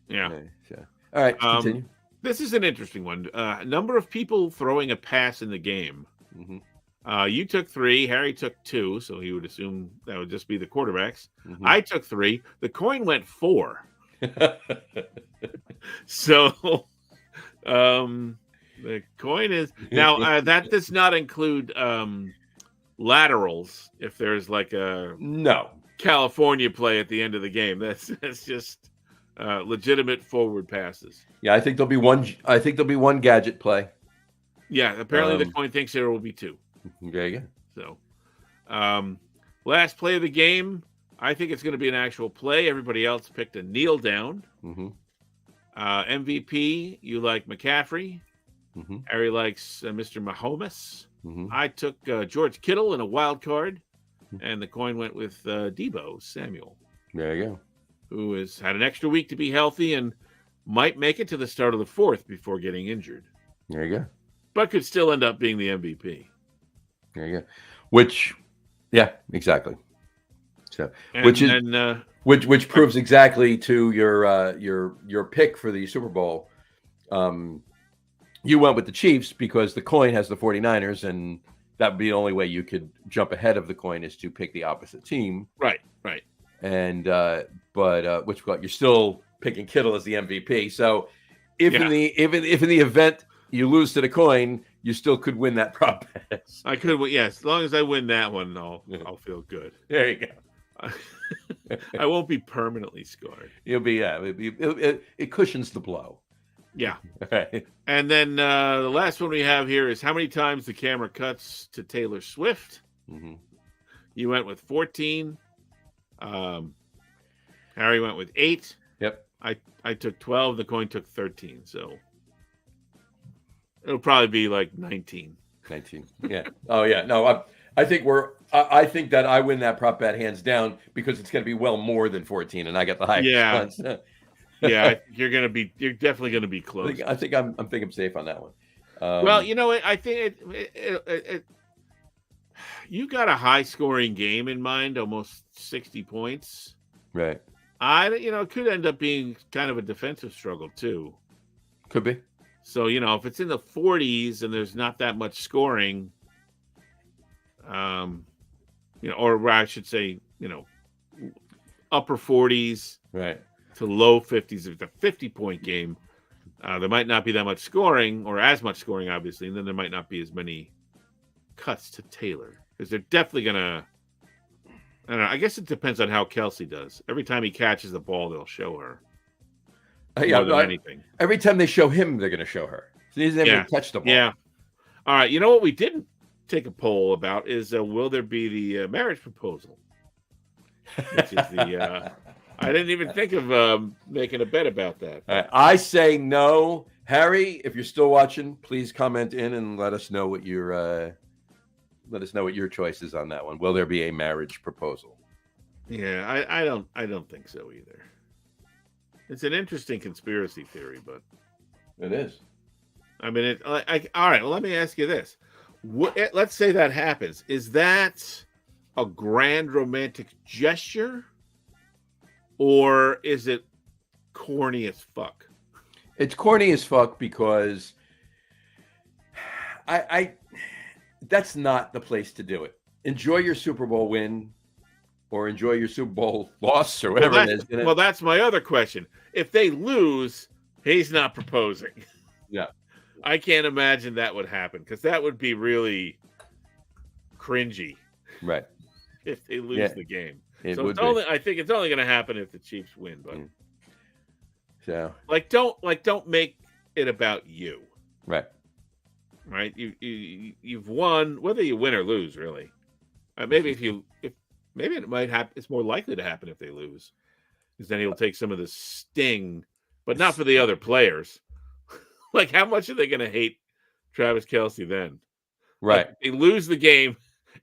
yeah. So all right, continue. This is an interesting one. Number of people throwing a pass in the game. Mm-hmm. You took 3. Harry took 2, so he would assume that would just be the quarterbacks. Mm-hmm. I took 3. The coin went 4. So, the coin is now that does not include laterals. If there's like a California play at the end of the game, that's just legitimate forward passes. Yeah, I think there'll be one. I think there'll be one gadget play. Yeah, apparently the coin thinks there will be 2. There you go. So, last play of the game, I think it's going to be an actual play. Everybody else picked a kneel down. Mm-hmm. MVP, you like McCaffrey. Mm-hmm. Harry likes Mr. Mahomes. Mm-hmm. I took George Kittle in a wild card, and the coin went with Deebo Samuel. There you go. Who has had an extra week to be healthy and might make it to the start of the 4th before getting injured. There you go. But could still end up being the MVP. There you go. Which, yeah, exactly. So, And which is then, which proves exactly to your pick for the Super Bowl. You went with the Chiefs because the coin has the 49ers, and that would be the only way you could jump ahead of the coin is to pick the opposite team. Right. And but you're still picking Kittle as the MVP. So if in the event you lose to the coin, you still could win that prop bet. I could, yes. As long as I win that one, I'll feel good. There you go. I won't be permanently scarred. You'll be it cushions the blow. Yeah. Right. And then the last one we have here is how many times the camera cuts to Taylor Swift. Mm-hmm. You went with 14. Harry went with 8. Yep. I took 12. The coin took 13. So it'll probably be like 19. 19. Yeah. Oh yeah. No, I think I think that I win that prop bet hands down because it's going to be well more than 14, and I got the highest ones. Yeah, you're definitely going to be close. I think I'm safe on that one. Well, you know, I think you got a high scoring game in mind, almost 60 points. Right. It could end up being kind of a defensive struggle too. Could be. So, if it's in the 40s and there's not that much scoring, or I should say, upper 40s, right, to low 50s, if it's a 50-point game, there might not be that much scoring or as much scoring, obviously, and then there might not be as many cuts to Taylor because they're definitely gonna. I don't know. I guess it depends on how Kelsey does. Every time he catches the ball, they'll show her. More than anything. Every time they show him, they're going to show her. So he doesn't even touch the ball. Yeah. All right. You know what we didn't take a poll about is will there be the marriage proposal? Which is the. I didn't even think of making a bet about that. I say no. Harry, if you're still watching, please comment in and let us know what your choice is on that one. Will there be a marriage proposal? Yeah, I don't think so either. It's an interesting conspiracy theory, but it is. I mean, all right. Well, let me ask you this: let's say that happens. Is that a grand romantic gesture, or is it corny as fuck? It's corny as fuck because I that's not the place to do it. Enjoy your Super Bowl win or enjoy your Super Bowl loss or whatever it is. Well, that's my other question. If they lose, he's not proposing. Yeah. I can't imagine that would happen because that would be really cringy. Right. If they lose the game. I think it's only going to happen if the Chiefs win. But So don't make it about you. right. Right? You've won, whether you win or lose, really. Maybe if maybe it might happen. It's more likely to happen if they lose, because then he'll take some of the sting, but not for the other players. Like, how much are they going to hate Travis Kelce then? Right. Like, they lose the game,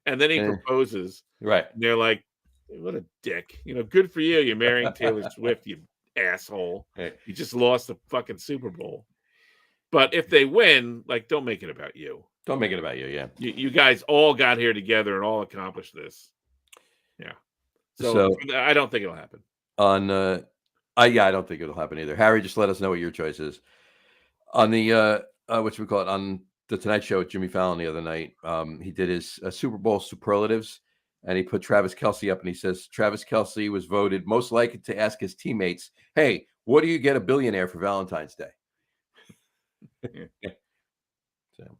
and then he Eh. proposes. Right. And they're like, "What a dick! Good for you. You're marrying Taylor Swift, you asshole. Right. You just lost the fucking Super Bowl." But if they win, like, don't make it about you. Don't make it about you. Yeah. You guys all got here together and all accomplished this. Yeah. So I don't think it'll happen. I don't think it'll happen either. Harry, just let us know what your choice is. On the on the Tonight Show with Jimmy Fallon the other night, he did his Super Bowl superlatives, and he put Travis Kelce up, and he says Travis Kelce was voted most likely to ask his teammates, "Hey, what do you get a billionaire for Valentine's Day?" So,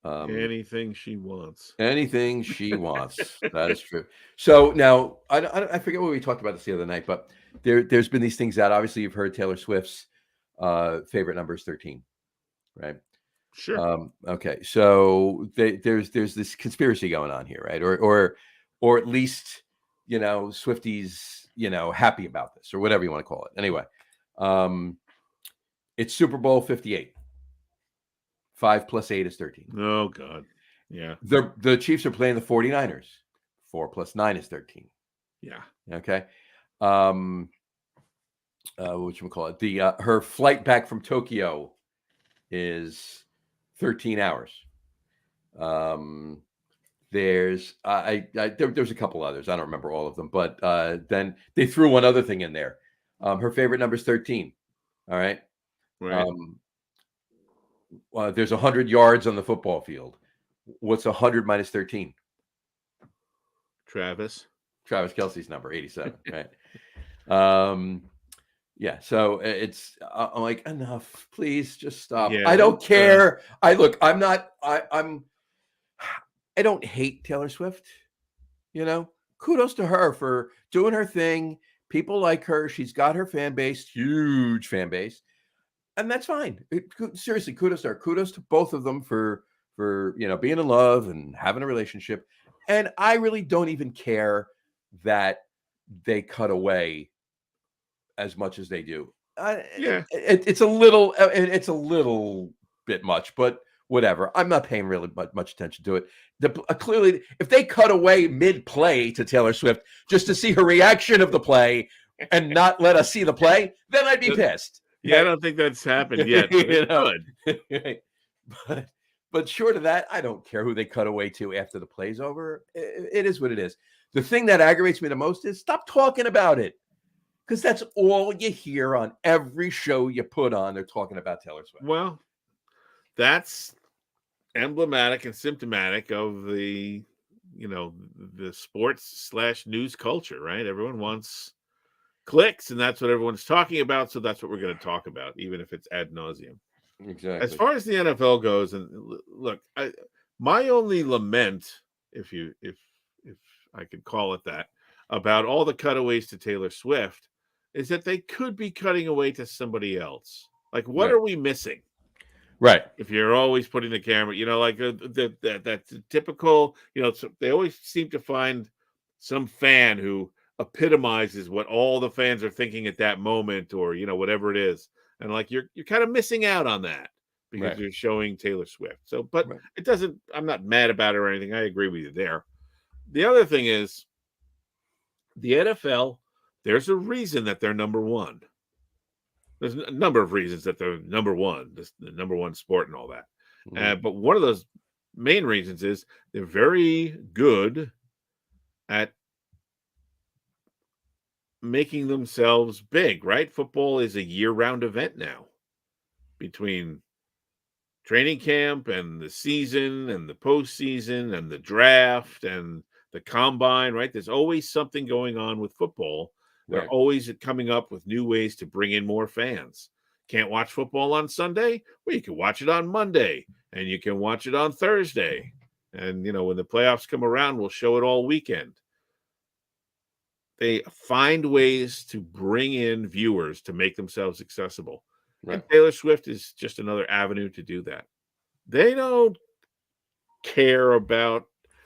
anything she wants. anything she wants. That is true. So now I forget what we talked about this the other night, but there's been these things out. Obviously, you've heard Taylor Swift's favorite number is 13, right? Sure. Okay, so there's this conspiracy going on here, right? Or at least Swifties happy about this, or whatever you want to call it. Anyway, it's Super Bowl 58. 5 + 8 is 13. Oh God. Yeah. The Chiefs are playing the 49ers. 4 + 9 is 13. Yeah. Okay. Whatchamacallit? Her flight back from Tokyo is 13 hours. There's a couple others. I don't remember all of them, but then they threw one other thing in there. Her favorite number is 13. All right. Right. There's 100 yards on the football field. What's 100 minus 13? Travis Kelce's number, 87. Right. Yeah. So it's I'm like, enough, please just stop. Yeah, I don't care. I don't hate Taylor Swift. Kudos to her for doing her thing. People like her. She's got her fan base, huge fan base. And that's fine. Seriously, kudos to her. Kudos to both of them for being in love and having a relationship. And I really don't even care that they cut away as much as they do. Yeah. It's a little bit much, but whatever. I'm not paying really much attention to it. Clearly, if they cut away mid-play to Taylor Swift just to see her reaction of the play and not let us see the play, then I'd be pissed. Yeah, I don't think that's happened yet. But short of that, I don't care who they cut away to after the play's over. It is what it is. The thing that aggravates me the most is stop talking about it, because that's all you hear on every show you put on. They're talking about Taylor Swift. Well, that's emblematic and symptomatic of the sports / news culture, right? Everyone wants clicks, and that's what everyone's talking about. So that's what we're going to talk about, even if it's ad nauseum. Exactly. As far as the NFL goes, and look, my only lament, if I could call it that, about all the cutaways to Taylor Swift is that they could be cutting away to somebody else. Like, what are we missing? Right. If you're always putting the camera, like that's typical, they always seem to find some fan who epitomizes what all the fans are thinking at that moment, or whatever it is, and like you're kind of missing out on that because you're showing Taylor Swift. So, but it doesn't. I'm not mad about it or anything. I agree with you there. The other thing is the NFL. There's a reason that they're number one. There's a number of reasons that they're number one, the number one sport and all that. Mm-hmm. But one of those main reasons is they're very good at making themselves big, right? Football is a year-round event now, between training camp and the season and the postseason and the draft and the combine, right? There's always something going on with football. They're always coming up with new ways to bring in more fans. Can't watch football on Sunday? Well, you can watch it on Monday, and you can watch it on Thursday. And, when the playoffs come around, we'll show it all weekend. they find ways to bring in viewers to make themselves accessible. Right. And Taylor Swift is just another avenue to do that. They don't care about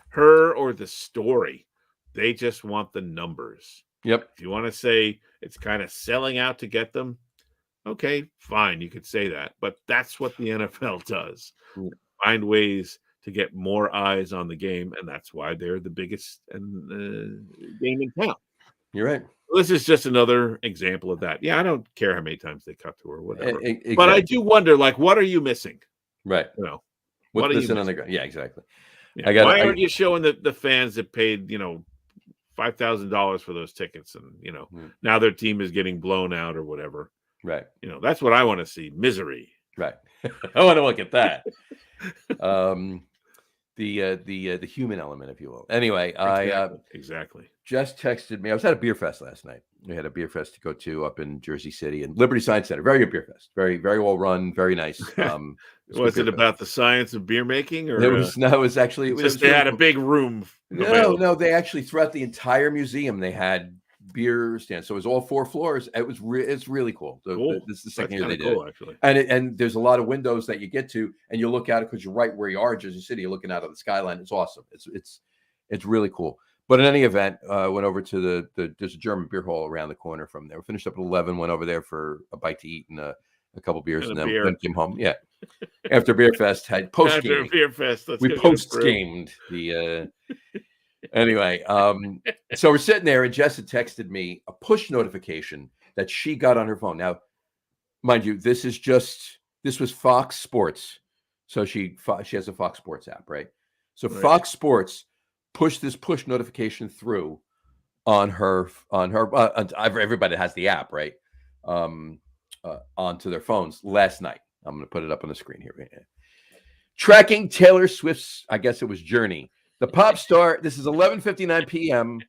her or the story. They just want the numbers. Yep. If you want to say it's kind of selling out to get them, okay, fine, you could say that. But that's what the NFL does. Find ways to get more eyes on the game, and that's why they're the biggest game in town. You're right. This is just another example of that. Yeah, I don't care how many times they cut to her, whatever. Exactly. But I do wonder, like, what are you missing? Right. You know, What's are you missing on the missing? ground? Yeah, exactly. Yeah. Why aren't you showing the fans that paid, $5,000 for those tickets, and now their team is getting blown out or whatever? Right. That's what I want to see. Misery. Right. I want to look at that. The human element, if you will. Anyway, Exactly. Jess texted me. I was at a beer fest last night. We had a beer fest to go to up in Jersey City and Liberty Science Center. Very good beer fest. Very, very well run. Very nice. Was it about the science of beer making, or it was actually they had a big room? No. They actually throughout the entire museum they had beer stands. So it was all 4 floors. It's really cool. This is the second year they did it. Actually. And there's a lot of windows that you get to, and you look out because you're right where you are in Jersey City. You're looking out of the skyline. It's awesome. It's really cool. But in any event, went over to there's a German beer hall around the corner from there. We finished up at 11. Went over there for a bite to eat and a couple beers, and then came home. Yeah, after beer fest had post game. After beer fest, we post gamed the. Anyway, so we're sitting there, and Jess had texted me a push notification that she got on her phone. Now, mind you, this was Fox Sports, so she has a Fox Sports app, right? So right. Fox Sports pushed this push notification through on her. Everybody has the app, right? Onto their phones last night. I'm going to put it up on the screen here. Tracking Taylor Swift's, I guess it was journey. The pop star, this is 11:59 p.m.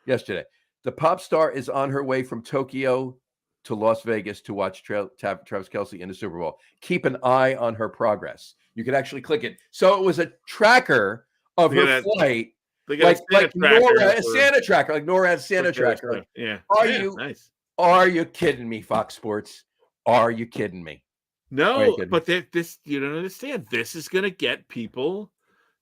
yesterday. The pop star is on her way from Tokyo to Las Vegas to watch Travis Kelce in the Super Bowl. Keep an eye on her progress. You could actually click it. So it was a tracker of her flight. Like Nora, a Santa tracker. Like Nora has Santa tracker. Like, yeah. Nice. Are you kidding me, Fox Sports? Are you kidding me? No, but this you don't understand. This is going to get people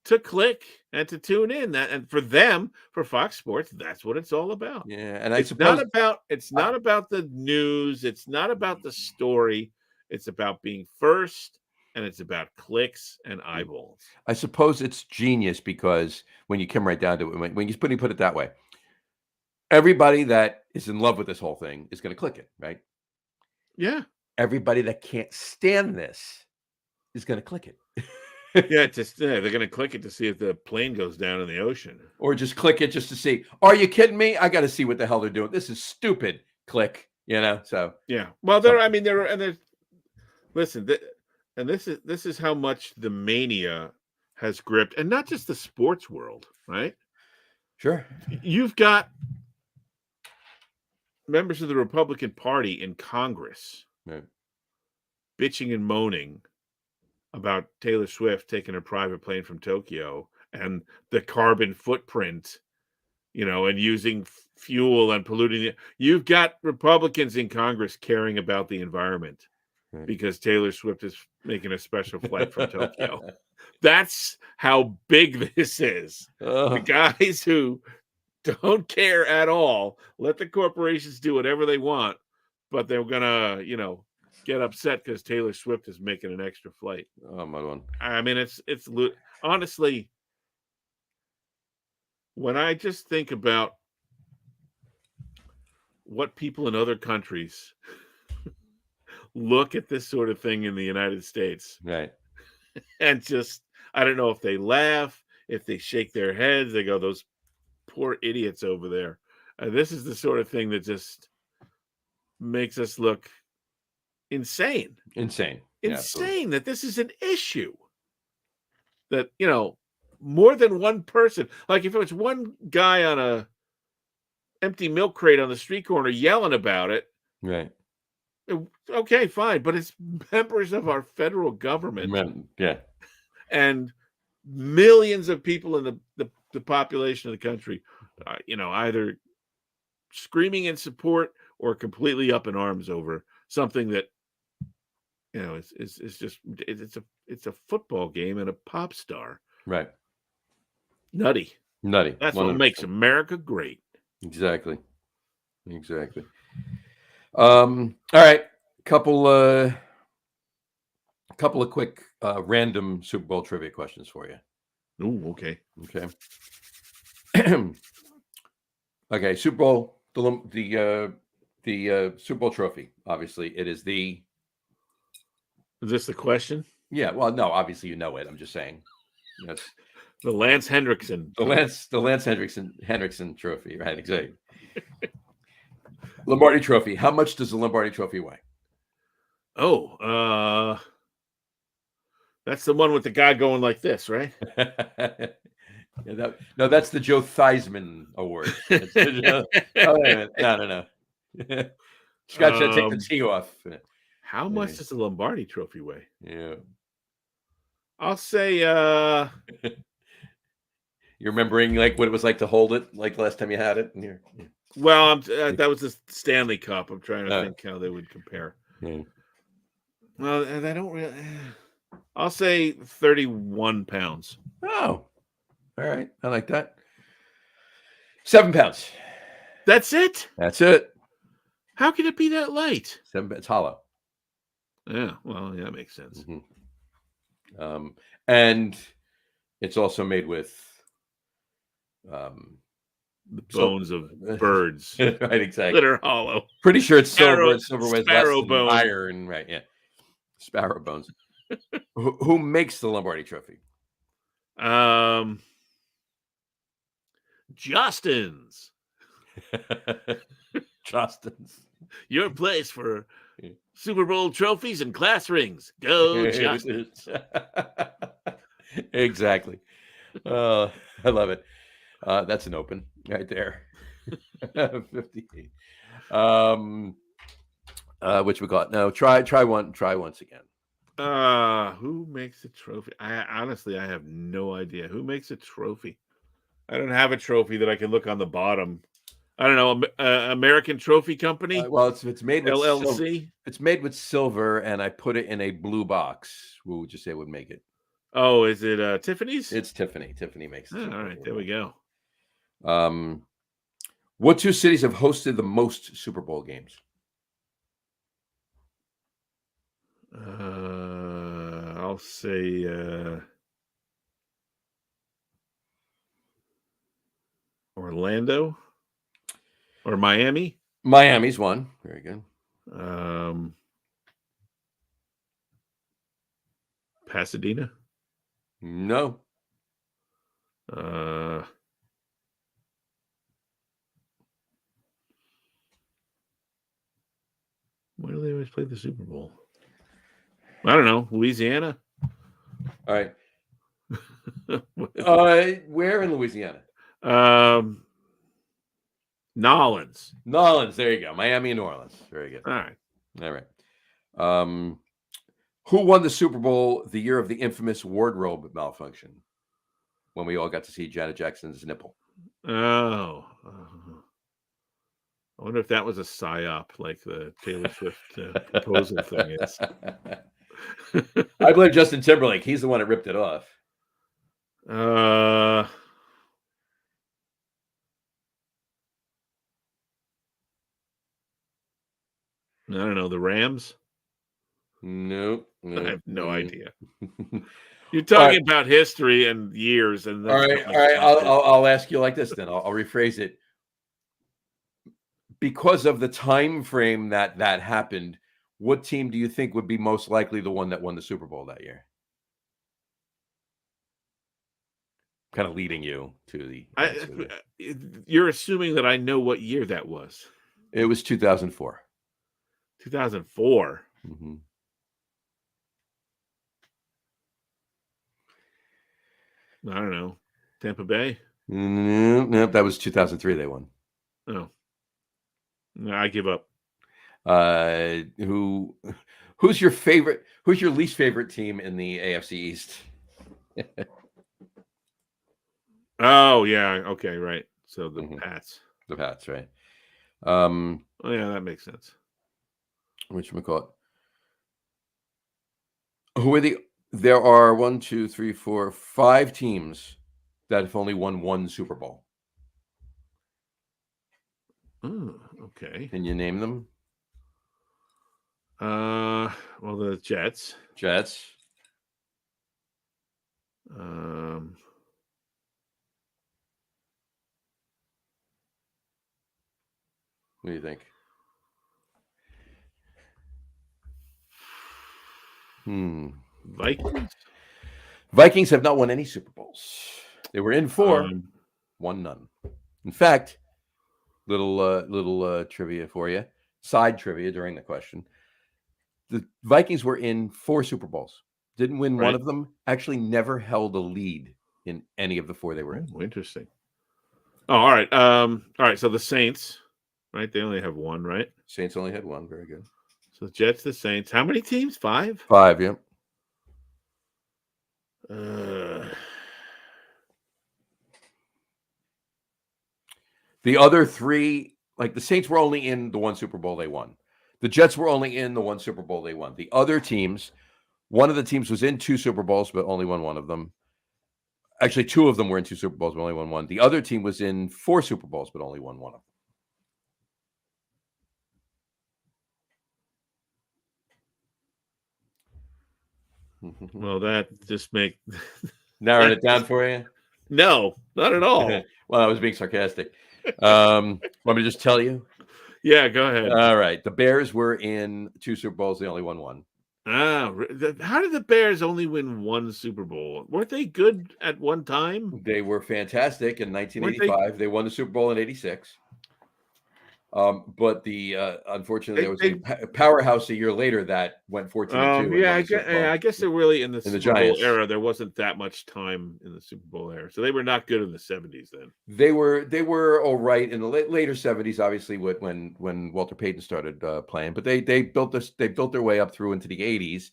to click and to tune in. And for them, for Fox Sports, that's what it's all about. Yeah, and it's not about the news. It's not about the story. It's about being first, and it's about clicks and eyeballs. I suppose it's genius because when you come right down to it, when you put it that way, everybody that is in love with this whole thing is going to click it, right? Yeah. Everybody that can't stand this is going to click it. Yeah, they're going to click it to see if the plane goes down in the ocean. Or just click it just to see, are you kidding me? I got to see what the hell they're doing. This is stupid. Click, so. Yeah. Well, listen, this is how much the mania has gripped, and not just the sports world, right? Sure. You've got members of the Republican Party in Congress bitching and moaning about Taylor Swift taking a private plane from Tokyo and the carbon footprint, and using fuel and polluting it. You've got Republicans in Congress caring about the environment because Taylor Swift is making a special flight from Tokyo. That's how big this is. The guys who don't care at all, let the corporations do whatever they want, but they're gonna, get upset because Taylor Swift is making an extra flight. Oh my God! I mean, it's honestly, when I just think about what people in other countries look at this sort of thing in the United States, right, and just I don't know if they laugh, if they shake their heads, they go, "Those poor idiots over there." This is the sort of thing that just makes us look insane that this is an issue, that more than one person, like if it was one guy on a empty milk crate on the street corner yelling about it, right, okay, fine, but it's members of our federal government, and millions of people in the population of the country, either screaming in support or completely up in arms over something that it's a football game and a pop star. Right. Nutty. That's what 100%. makes America great. Exactly. All right. Couple of quick random Super Bowl trivia questions for you. Ooh, okay. Okay, Super Bowl, the Super Bowl trophy. Obviously, it is the. Is this the question? Yeah, well, no, obviously you know it. I'm just saying. That's The Lance Hendrickson. the Lance Hendrickson trophy, right? Exactly. Lombardi Trophy. How much does the Lombardi Trophy weigh? Oh, that's the one with the guy going like this, right? Yeah, that's the Joe Theismann Award. Wait a minute. No. Scott should take the T off. How much does the Lombardi Trophy weigh? Yeah. I'll say You're remembering like what it was like to hold it, like the last time you had it. Yeah. Well, that was the Stanley Cup. I'm trying to think how they would compare. Yeah. Well, they don't really. I'll say 31 pounds. Oh, all right. I like that. 7 pounds. That's it? That's it. How can it be that light? 7. It's hollow. Yeah, well, yeah, that makes sense. Mm-hmm. And it's also made with the bones of birds, right? Exactly. that are hollow. Pretty sure it's silver. Silver weighs less sparrow than bone. iron, right? Yeah, sparrow bones. Who makes the Lombardi Trophy? Justin's. Justin's. Your place for Super Bowl trophies and class rings. Go Justin's. Exactly. I love it. That's an open right there. 58. Which we got. No, try once again. Who makes a trophy? I honestly have no idea. Who makes a trophy? I don't have a trophy that I can look on the bottom. I don't know. American Trophy Company. Well, it's made with LLC. Silver. It's made with silver, and I put it in a blue box. Who would you say would make it? Oh, is it Tiffany's? It's Tiffany. Tiffany makes it. All right, there we go. What two cities have hosted the most Super Bowl games? I'll say Orlando or Miami. Miami's one. Very good. Pasadena. No. Where do they always play the Super Bowl? I don't know. Louisiana. All right. Where in Louisiana? Nolens. There you go. Miami and New Orleans. Very good. All right. Who won the Super Bowl the year of the infamous wardrobe malfunction when we all got to see Janet Jackson's nipple? Oh. I wonder if that was a psyop like the Taylor Swift proposal thing is. I blame Justin Timberlake. He's the one that ripped it off. I don't know. The Rams? No. I have no idea. You're talking about history and years. And all right. I'll ask you like this then. I'll rephrase it. Because of the time frame that happened, what team do you think would be most likely the one that won the Super Bowl that year? Kind of leading you to the answer. You're assuming that I know what year that was. It was 2004. 2004. Mm-hmm. I don't know. Tampa Bay? No, that was 2003 they won. Oh. No, I give up. Who's your favorite? Who's your least favorite team in the AFC East? Oh yeah, okay, right. So the Pats. The Pats, right? Um, Oh yeah, that makes sense. whatchamacallit? Who are there are 1, 2, 3, 4, 5 teams that have only won one Super Bowl. Oh, okay. Can you name them? Well, the Jets. Jets. Um, What do you think? Vikings. Vikings have not won any Super Bowls. They were in 4, won none. In fact, little trivia for you, side trivia during the question. The Vikings were in 4 Super Bowls. Didn't win one Right. of them. Actually, never held a lead in any of the 4 they were in. Oh, interesting. Oh, all right. All right. So the Saints, right? They only have one, right? Saints only had one. Very good. So the Jets, the Saints. How many teams? 5. 5. Yep. The other 3, like the Saints were only in the one Super Bowl they won. The Jets were only in the one Super Bowl they won. The other teams, one of the teams was in 2 Super Bowls, but only won one of them. Actually, 2 of them were in 2 Super Bowls, but only won one. The other team was in 4 Super Bowls, but only won one of them. Well, that just make narrowed it down for you. No, not at all. Well, I was being sarcastic. Want me to just tell you? Yeah, go ahead. All right. The Bears were in 2 Super Bowls. They only won one. How did the Bears only win one Super Bowl? Weren't they good at one time? They were fantastic in 1985. They won the Super Bowl in 86. But unfortunately, there was a powerhouse a year later that went 14-2. Yeah, I guess they're really in the Super Bowl era. There wasn't that much time in the Super Bowl era, so they were not good in the 70s. Then they were all right in the later 70s, obviously, when Walter Payton started playing. But they built their way up through into the 80s.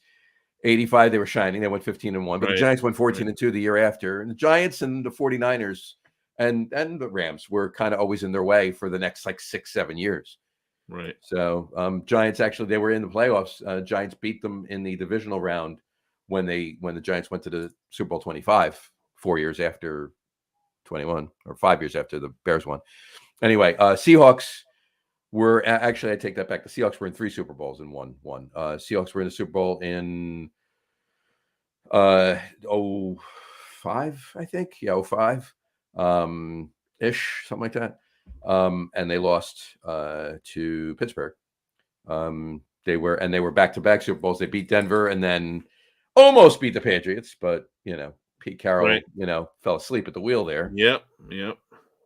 85, they were shining. They went 15-1, but the Giants went 14-2 the year after, and the Giants and the 49ers. And the Rams were kind of always in their way for the next 6-7 years. Right. So Giants actually, they were in the playoffs. Giants beat them in the divisional round when the Giants went to the Super Bowl 25 4 years after 21 or 5 years after the Bears won. Anyway, Seahawks were actually, I take that back. The Seahawks were in 3 Super Bowls and won one. Seahawks were in the Super Bowl in 05, I think. Yeah, 05. Ish, something like that. And they lost to Pittsburgh. They were back-to-back Super Bowls. They beat Denver and then almost beat the Patriots, but Pete Carroll, fell asleep at the wheel there. Yep.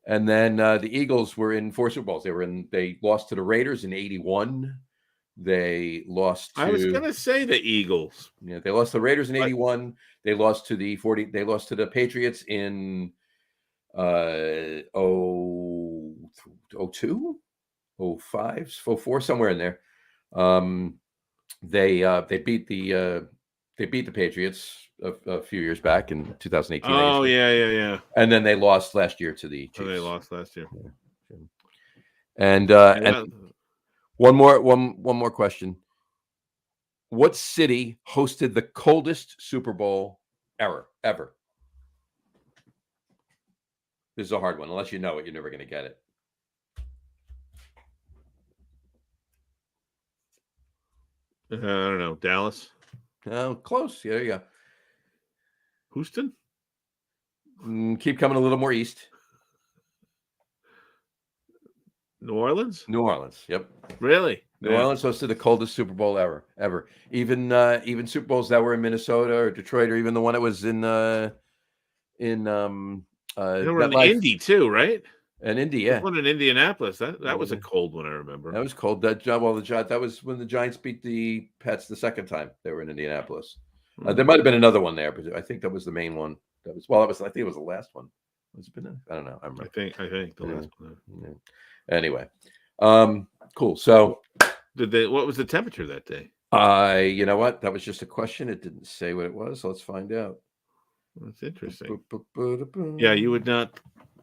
And then the Eagles were in 4 Super Bowls. They lost to the Raiders in 81. They lost to, I was gonna say the Eagles. Yeah, they lost to the Raiders in 81. They lost to the Patriots in 02, 05, 04, somewhere in there. They beat the Patriots a few years back in 2018. Oh yeah. And then they lost last year to the Chiefs. So they lost last year. And one more question. What city hosted the coldest Super Bowl ever? This is a hard one. Unless you know it, you're never going to get it. I don't know. Dallas? Oh, close. Yeah, there you go. Houston? Keep coming a little more east. New Orleans? New Orleans. Yep. Really? New Orleans hosted the coldest Super Bowl ever. Even Super Bowls that were in Minnesota or Detroit, or even the one that was in Indy too, right? And Indy, yeah. One in Indianapolis. That was a cold one, I remember. That was cold. That was when the Giants beat the Pets the second time they were in Indianapolis. There might have been another one there, but I think that was the main one. I think it was the last one. Was it been? I don't know. I think the last one. Yeah. Anyway, cool. So, what was the temperature that day? You know what? That was just a question. It didn't say what it was. So let's find out. That's interesting. Yeah, you would not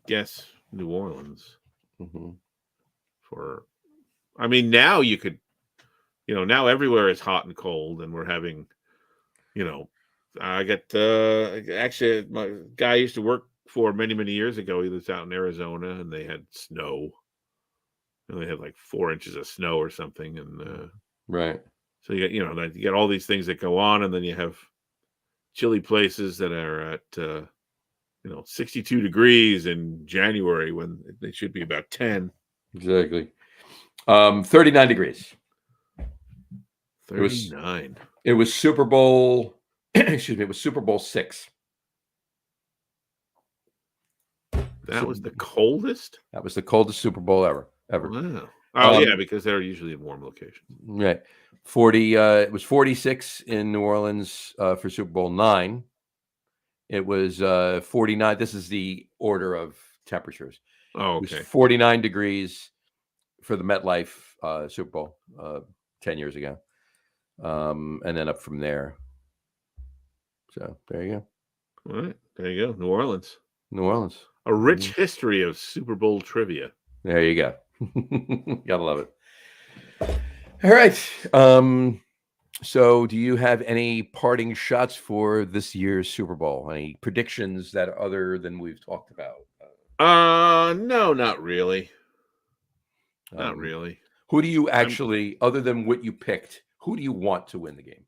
guess New Orleans. I mean, now you could, now everywhere is hot and cold, and we're having, I got actually my guy I used to work for many, many years ago. He lives out in Arizona, and they had snow. And they had like 4 inches of snow or something, and Right. so you get all these things that go on, and then you have chilly places that are at 62 degrees in January when they should be about 10. Exactly. 39 degrees. 39. It was Super Bowl. Excuse me. It was Super Bowl 6. That was the coldest? That was the coldest Super Bowl ever. Wow. Oh, yeah, because they're usually in warm locations. Right. 40. It was 46 in New Orleans for Super Bowl 9. It was 49. This is the order of temperatures. Oh, It was okay. 49 degrees for the MetLife Super Bowl 10 years ago. And then up from there. So there you go. All right. There you go. New Orleans. New Orleans. A rich history of Super Bowl trivia. There you go. Gotta love it. All right. So do you have any parting shots for this year's Super Bowl? Any predictions that other than we've talked about? No, not really. Not really. Who do you actually, other than what you picked, who do you want to win the game?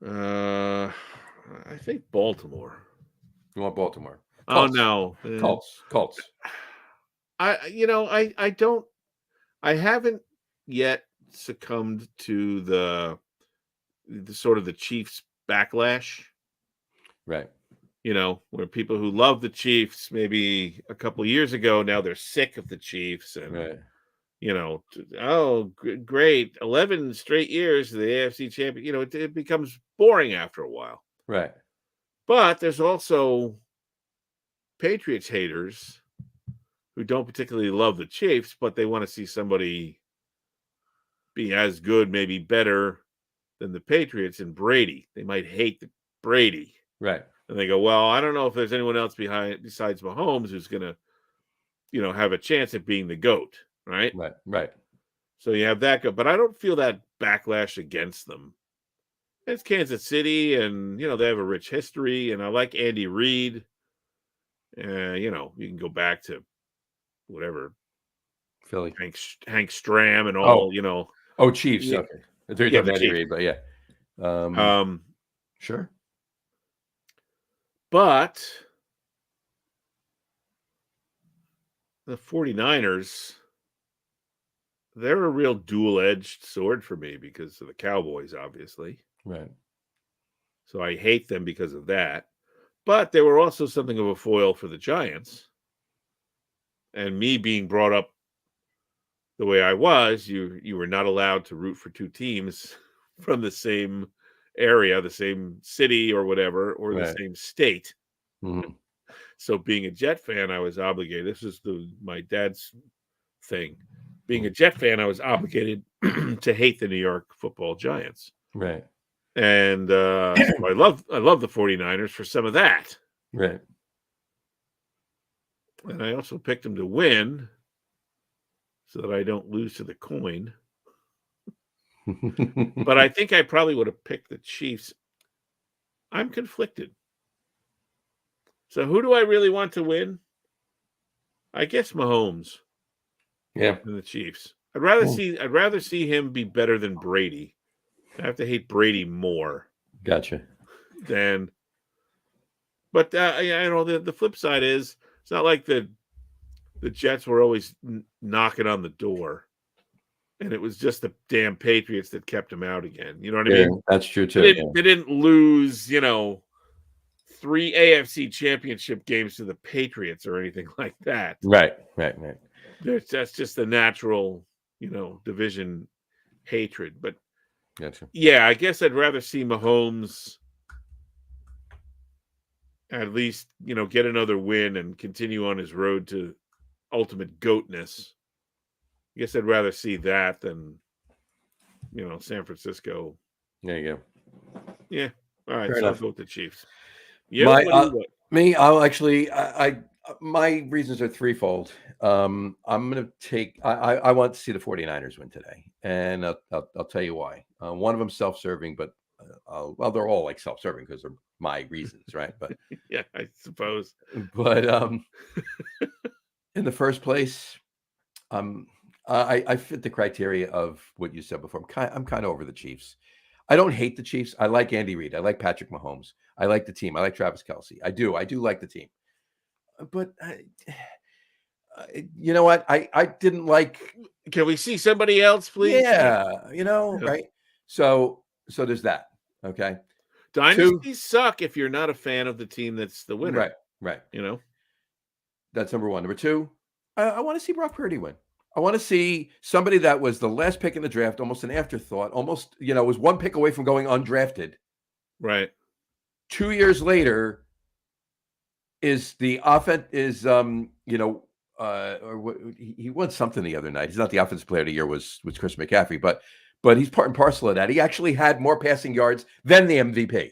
I think Baltimore. You want Baltimore? Colts. Oh no, Colts. I haven't yet succumbed to the sort of the Chiefs backlash. Right. Where people who love the Chiefs maybe a couple of years ago, now they're sick of the Chiefs, and right. Great, 11 straight years of the AFC champion. It becomes boring after a while. Right. But there's also Patriots haters who don't particularly love the Chiefs, but they want to see somebody be as good, maybe better than the Patriots and Brady. They might hate the Brady. Right. And they go, well, I don't know if there's anyone else besides Mahomes who's going to, have a chance at being the GOAT. Right. Right. So you have that go, but I don't feel that backlash against them. It's Kansas City, and, they have a rich history, and I like Andy Reid. You can go back to whatever, Philly, Hank Stram and all, Oh, Chiefs. Yeah. Okay. Yeah, the Chiefs. But yeah. Sure. But the 49ers, they're a real dual-edged sword for me because of the Cowboys, obviously. Right. So I hate them because of that. But they were also something of a foil for the Giants. And me being brought up the way I was, you were not allowed to root for two teams from the same area, the same city or whatever, or the same state. Mm-hmm. So being a Jet fan, I was obligated. This is my dad's thing. Being a Jet fan, I was obligated to hate the New York Football Giants. Right. And so I love the 49ers for some of that. Right. And I also picked them to win so that I don't lose to the coin. But I think I probably would have picked the Chiefs. I'm conflicted. So who do I really want to win? I guess Mahomes. Yeah. Than the Chiefs. I'd rather see him be better than Brady. I have to hate Brady more. Gotcha. But the flip side is it's not like the Jets were always knocking on the door, and it was just the damn Patriots that kept him out again. You know what I mean? That's true too. They didn't lose, 3 AFC championship games to the Patriots or anything like that. Right. That's just the natural, division hatred. But gotcha. Yeah, I guess I'd rather see Mahomes at least, get another win and continue on his road to ultimate GOATness. I guess I'd rather see that than, San Francisco. There you go. Yeah. All right. Fair so enough. I'll go with the Chiefs. Yeah. Me, I'll actually, I My reasons are threefold. I'm going to take. I want to see the 49ers win today, and I'll tell you why. One of them self-serving, but well, they're all like self-serving because they're my reasons, right? Yeah, I suppose. But in the first place, I fit the criteria of what you said before. I'm kind of over the Chiefs. I don't hate the Chiefs. I like Andy Reid. I like Patrick Mahomes. I like the team. I like Travis Kelce. I do like the team. But you know what? I didn't like. Can we see somebody else, please? Yeah, Yeah. right. So there's that. Okay. Dynasties suck if you're not a fan of the team that's the winner. Right. That's number one. Number two, I want to see Brock Purdy win. I want to see somebody that was the last pick in the draft, almost an afterthought, almost was one pick away from going undrafted. Right. 2 years later, is the offense is he won something the other night. He's not the offensive player of the year was Chris McCaffrey, but he's part and parcel of that. He actually had more passing yards than the MVP.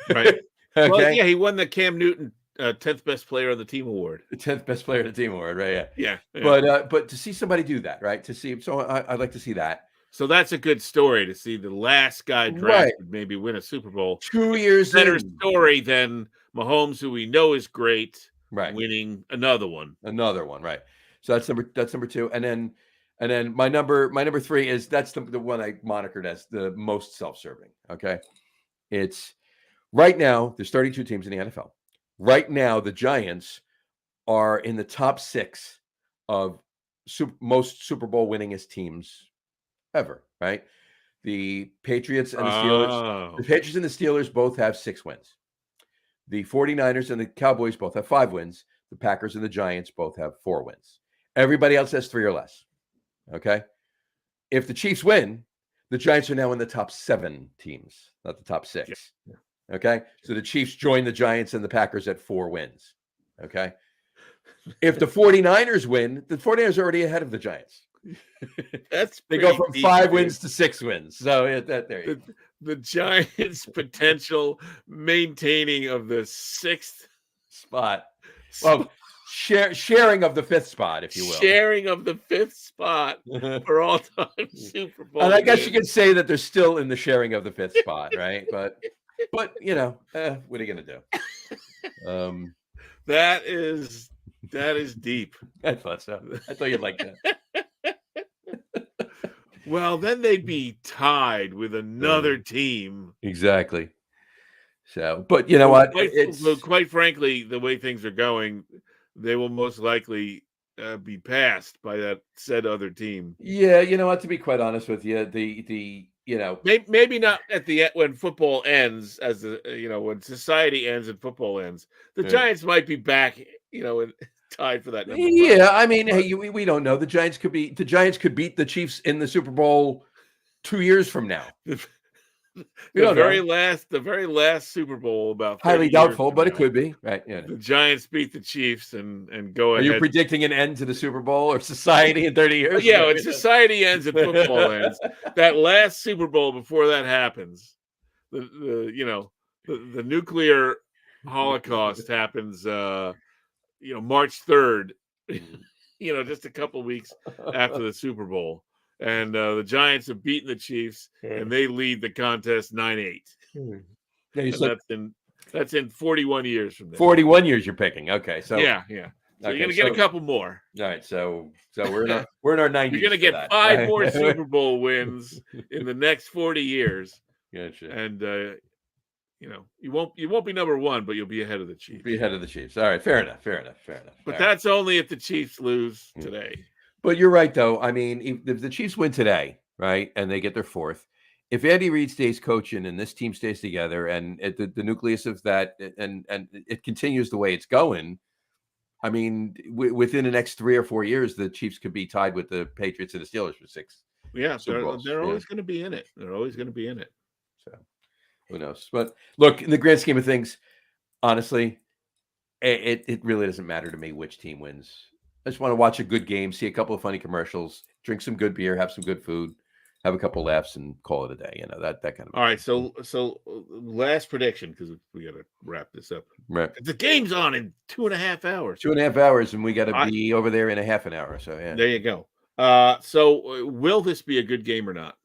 Right. Okay. Well, yeah, he won the Cam Newton 10th best player on the team award. The 10th best player on the team award, right? Yeah. But to see somebody do that, right? I'd like to see that. So that's a good story, to see the last guy drafted maybe win a Super Bowl. 2 years better story than Mahomes, who we know is great, right, winning another one. Right. So that's number two. And then my number three is that's the one I monikered as the most self-serving. Okay. It's right now, there's 32 teams in the NFL. Right now, the Giants are in the top 6 of most Super Bowl winningest teams ever, right? The Patriots and the Steelers. The Patriots and the Steelers both have 6 wins. The 49ers and the Cowboys both have 5 wins. The Packers and the Giants both have 4 wins. Everybody else has 3 or less. Okay? If the Chiefs win, the Giants are now in the top 7 teams, not the top 6. Yeah. Okay? So the Chiefs join the Giants and the Packers at 4 wins. Okay? If the 49ers win, the 49ers are already ahead of the Giants. They go from 5 wins to 6 wins. So there you go. The Giants' potential maintaining of the 6th spot. Well, sharing of the 5th spot, if you will. Sharing of the 5th spot for all-time Super Bowl. And I guess you could say that they're still in the sharing of the 5th spot, right? But what are you going to do? That is deep. I thought so. I thought you'd like that. Well, then they'd be tied with another team. Exactly. So, but you know what? Quite frankly, the way things are going, they will most likely be passed by that said other team. Yeah, you know what? To be quite honest with you, maybe not at the end when football ends, when society ends and football ends. The Giants might be back, tied for that number 5. Yeah, I mean, hey, we don't know. The Giants could beat the Chiefs in the Super Bowl 2 years from now. The very last Super Bowl, about highly doubtful, but it could be, right? Yeah. The Giants beat the Chiefs and go ahead. Are you predicting an end to the Super Bowl or society in 30 years? Yeah, when society ends and football ends, that last Super Bowl before that happens, the nuclear holocaust happens. March 3rd. Just a couple of weeks after the Super Bowl. And the Giants have beaten the Chiefs, and they lead the contest 9-8. That's in 41 years from now. 41 years you're picking. Okay, so yeah. So you're gonna get a couple more. All right, so we're in our 90s. You're gonna get 5 more Super Bowl wins in the next 40 years. Gotcha. And you won't be number 1, but you'll be ahead of the Chiefs. Be ahead of the Chiefs. All right, fair enough. But that's only if the Chiefs lose today. But you're right, though. I mean, if the Chiefs win today, right, and they get their 4th, if Andy Reid stays coaching and this team stays together and the nucleus of that and it continues the way it's going, I mean, within the next 3 or 4 years, the Chiefs could be tied with the Patriots and the Steelers for 6. Yeah, they're always going to be in it. They're always going to be in it. So who knows? But look, in the grand scheme of things, honestly, it really doesn't matter to me which team wins. I just want to watch a good game, see a couple of funny commercials, drink some good beer, have some good food, have a couple laughs, and call it a day. You know, that kind of. All right, so last prediction, because we got to wrap this up. Right. The game's on in 2.5 hours. 2.5 hours, and we got to be over there in a half an hour. So yeah. There you go. So will this be a good game or not?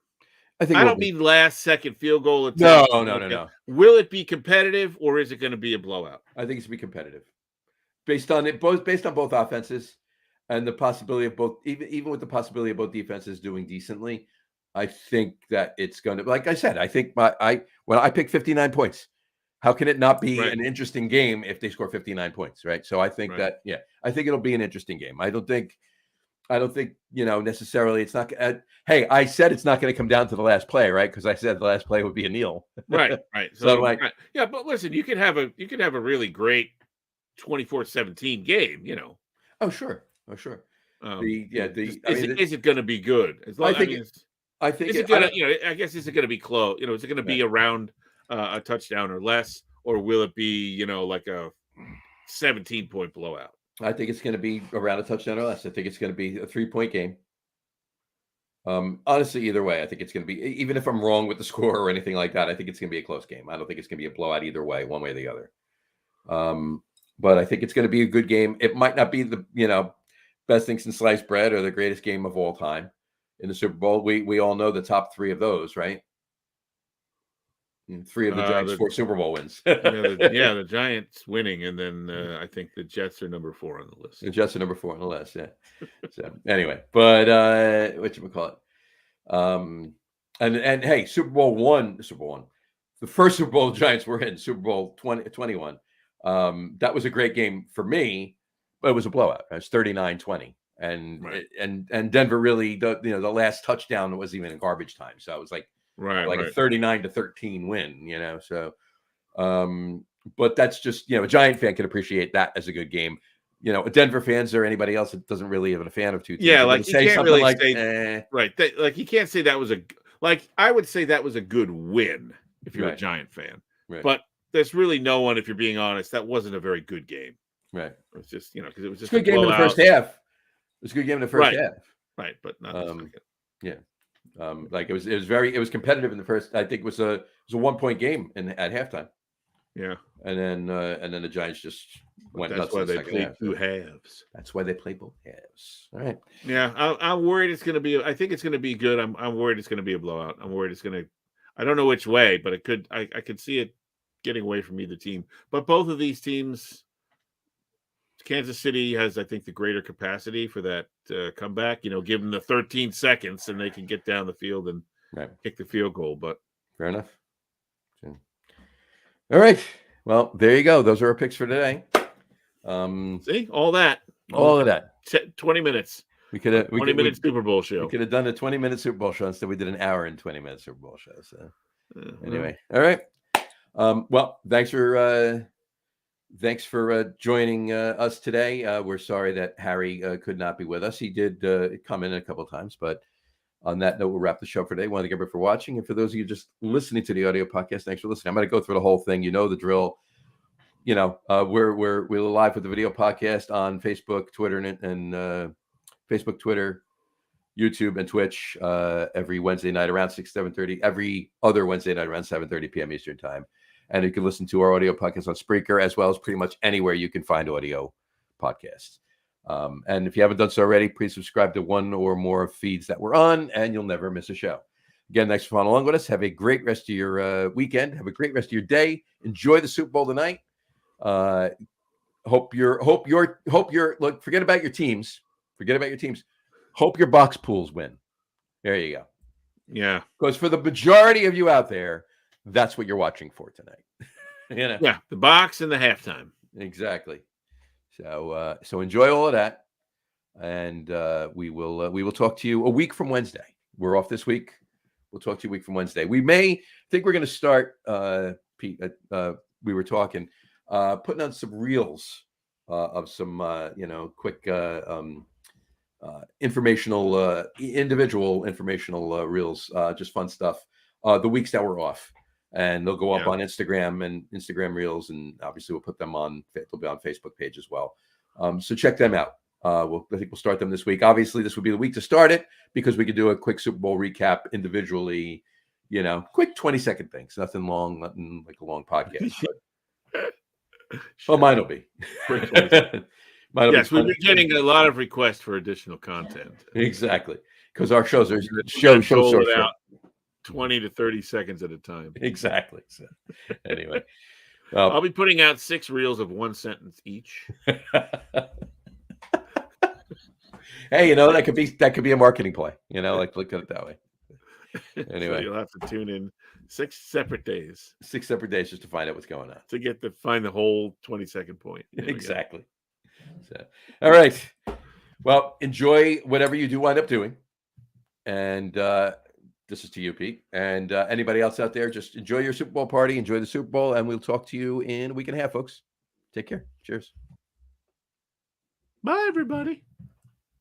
I think I don't mean last second field goal attempt. No. Will it be competitive, or is it going to be a blowout? I think it's going to be competitive, based on both offenses, and the possibility of both, even with the possibility of both defenses doing decently. I think that it's going to, like I said, I think when I pick 59 points, how can it not be an interesting game if they score 59 points, right? So I think that, I think it'll be an interesting game. I don't think, necessarily it's not. Hey, I said it's not going to come down to the last play, right? Because I said the last play would be a kneel. Right. So yeah, but listen, you could have a really great 24-17 game, Oh, sure. Is Is it going to be good? I think is it going to, I guess, is it going to be close? Is it going to be around a touchdown or less, or will it be, like a 17-point blowout? I think it's going to be around a touchdown or less. I think it's going to be a 3-point game. Honestly, either way, I think it's going to be, even if I'm wrong with the score or anything like that, I think it's going to be a close game. I don't think it's going to be a blowout either way, one way or the other. But I think it's going to be a good game. It might not be the, best thing since sliced bread or the greatest game of all time in the Super Bowl. We all know the top 3 of those, right? 3 of the Giants' 4 Super Bowl wins. The Giants winning, and then I think the Jets are number 4 on the list. The Jets are number 4 on the list, yeah. So anyway, but whatchamacallit? And hey, Super Bowl one, the first Super Bowl the Giants were in, Super Bowl 21. That was a great game for me, but it was a blowout. It was 39-20. And Denver really, the last touchdown wasn't even in garbage time. So it was like a 39-13 win, so but that's just, a Giant fan can appreciate that as a good game. Denver fans or anybody else that doesn't really have a fan of two teams. Yeah, like you can't really say right. Like you can't say that was I would say that was a good win if you're a Giant fan. Right. But there's really no one, if you're being honest, that wasn't a very good game. Right. It was just, because it was just a good game in the first half. It was a good game in the first half. Right, but not the second. Yeah. It was competitive in the first. I think it was a 1-point game at halftime. Yeah. And then the Giants just went nuts. That's why they played half. 2 halves. That's why they play both halves. All right. Yeah, I'm worried it's going to be. I think it's going to be good. I'm worried it's going to be a blowout. I'm worried it's going to. I don't know which way, but it could. I could see it getting away from either team. But both of these teams, Kansas City has, I think, the greater capacity for that comeback. Give them the 13 seconds and they can get down the field and kick the field goal. But fair enough. All right. Well, there you go. Those are our picks for today. See, all of that. 20 minutes. We could have 20-minute Super Bowl show. We could have done a 20-minute Super Bowl show instead. We did an hour and 20-minute Super Bowl show. So anyway, all right. Well, thanks for joining us today. We're sorry that Harry could not be with us. He did come in a couple of times, but on that note, we'll wrap the show for today. Want to thank everybody for watching, and for those of you just listening to the audio podcast, thanks for listening. I'm going to go through the whole thing. You know the drill. We're live with the video podcast on Facebook, Twitter, and Facebook, Twitter, YouTube, and Twitch every Wednesday night around 7:30. Every other Wednesday night around 7:30 p.m. Eastern time. And you can listen to our audio podcast on Spreaker, as well as pretty much anywhere you can find audio podcasts. And if you haven't done so already, please subscribe to one or more feeds that we're on, and you'll never miss a show. Again, thanks for following along with us. Have a great rest of your weekend. Have a great rest of your day. Enjoy the Super Bowl tonight. Hope your look. Forget about your teams. Hope your box pools win. There you go. Yeah, because for the majority of you out there, that's what you're watching for tonight. Yeah, the box and the halftime. Exactly. So enjoy all of that, and we will talk to you a week from Wednesday. We're off this week. We'll talk to you a week from Wednesday. We think we're going to start. Pete, we were talking, putting on some reels of some quick individual informational reels, just fun stuff. The weeks that we're off. And they'll go up on Instagram and Instagram Reels, and obviously we'll put them on. They'll be on Facebook page as well. So check them out. I think we'll start them this week. Obviously, this would be the week to start it because we could do a quick Super Bowl recap individually. Quick 20-second things, nothing long, nothing like a long podcast. Well, mine will be. Yes, we've been getting a lot of requests for additional content. Exactly, because our shows are show it out 20 to 30 seconds at a time. Exactly. So, anyway, I'll be putting out 6 reels of 1 sentence each. Hey, that could be a marketing play. Like look at it that way. Anyway, so you'll have to tune in 6 separate days. 6 separate days just to find out what's going on. To find the whole 20-second point. Exactly. So, all right. Well, enjoy whatever you do wind up doing. And this is to you, Pete. And anybody else out there, just enjoy your Super Bowl party. Enjoy the Super Bowl. And we'll talk to you in a week and a half, folks. Take care. Cheers. Bye, everybody.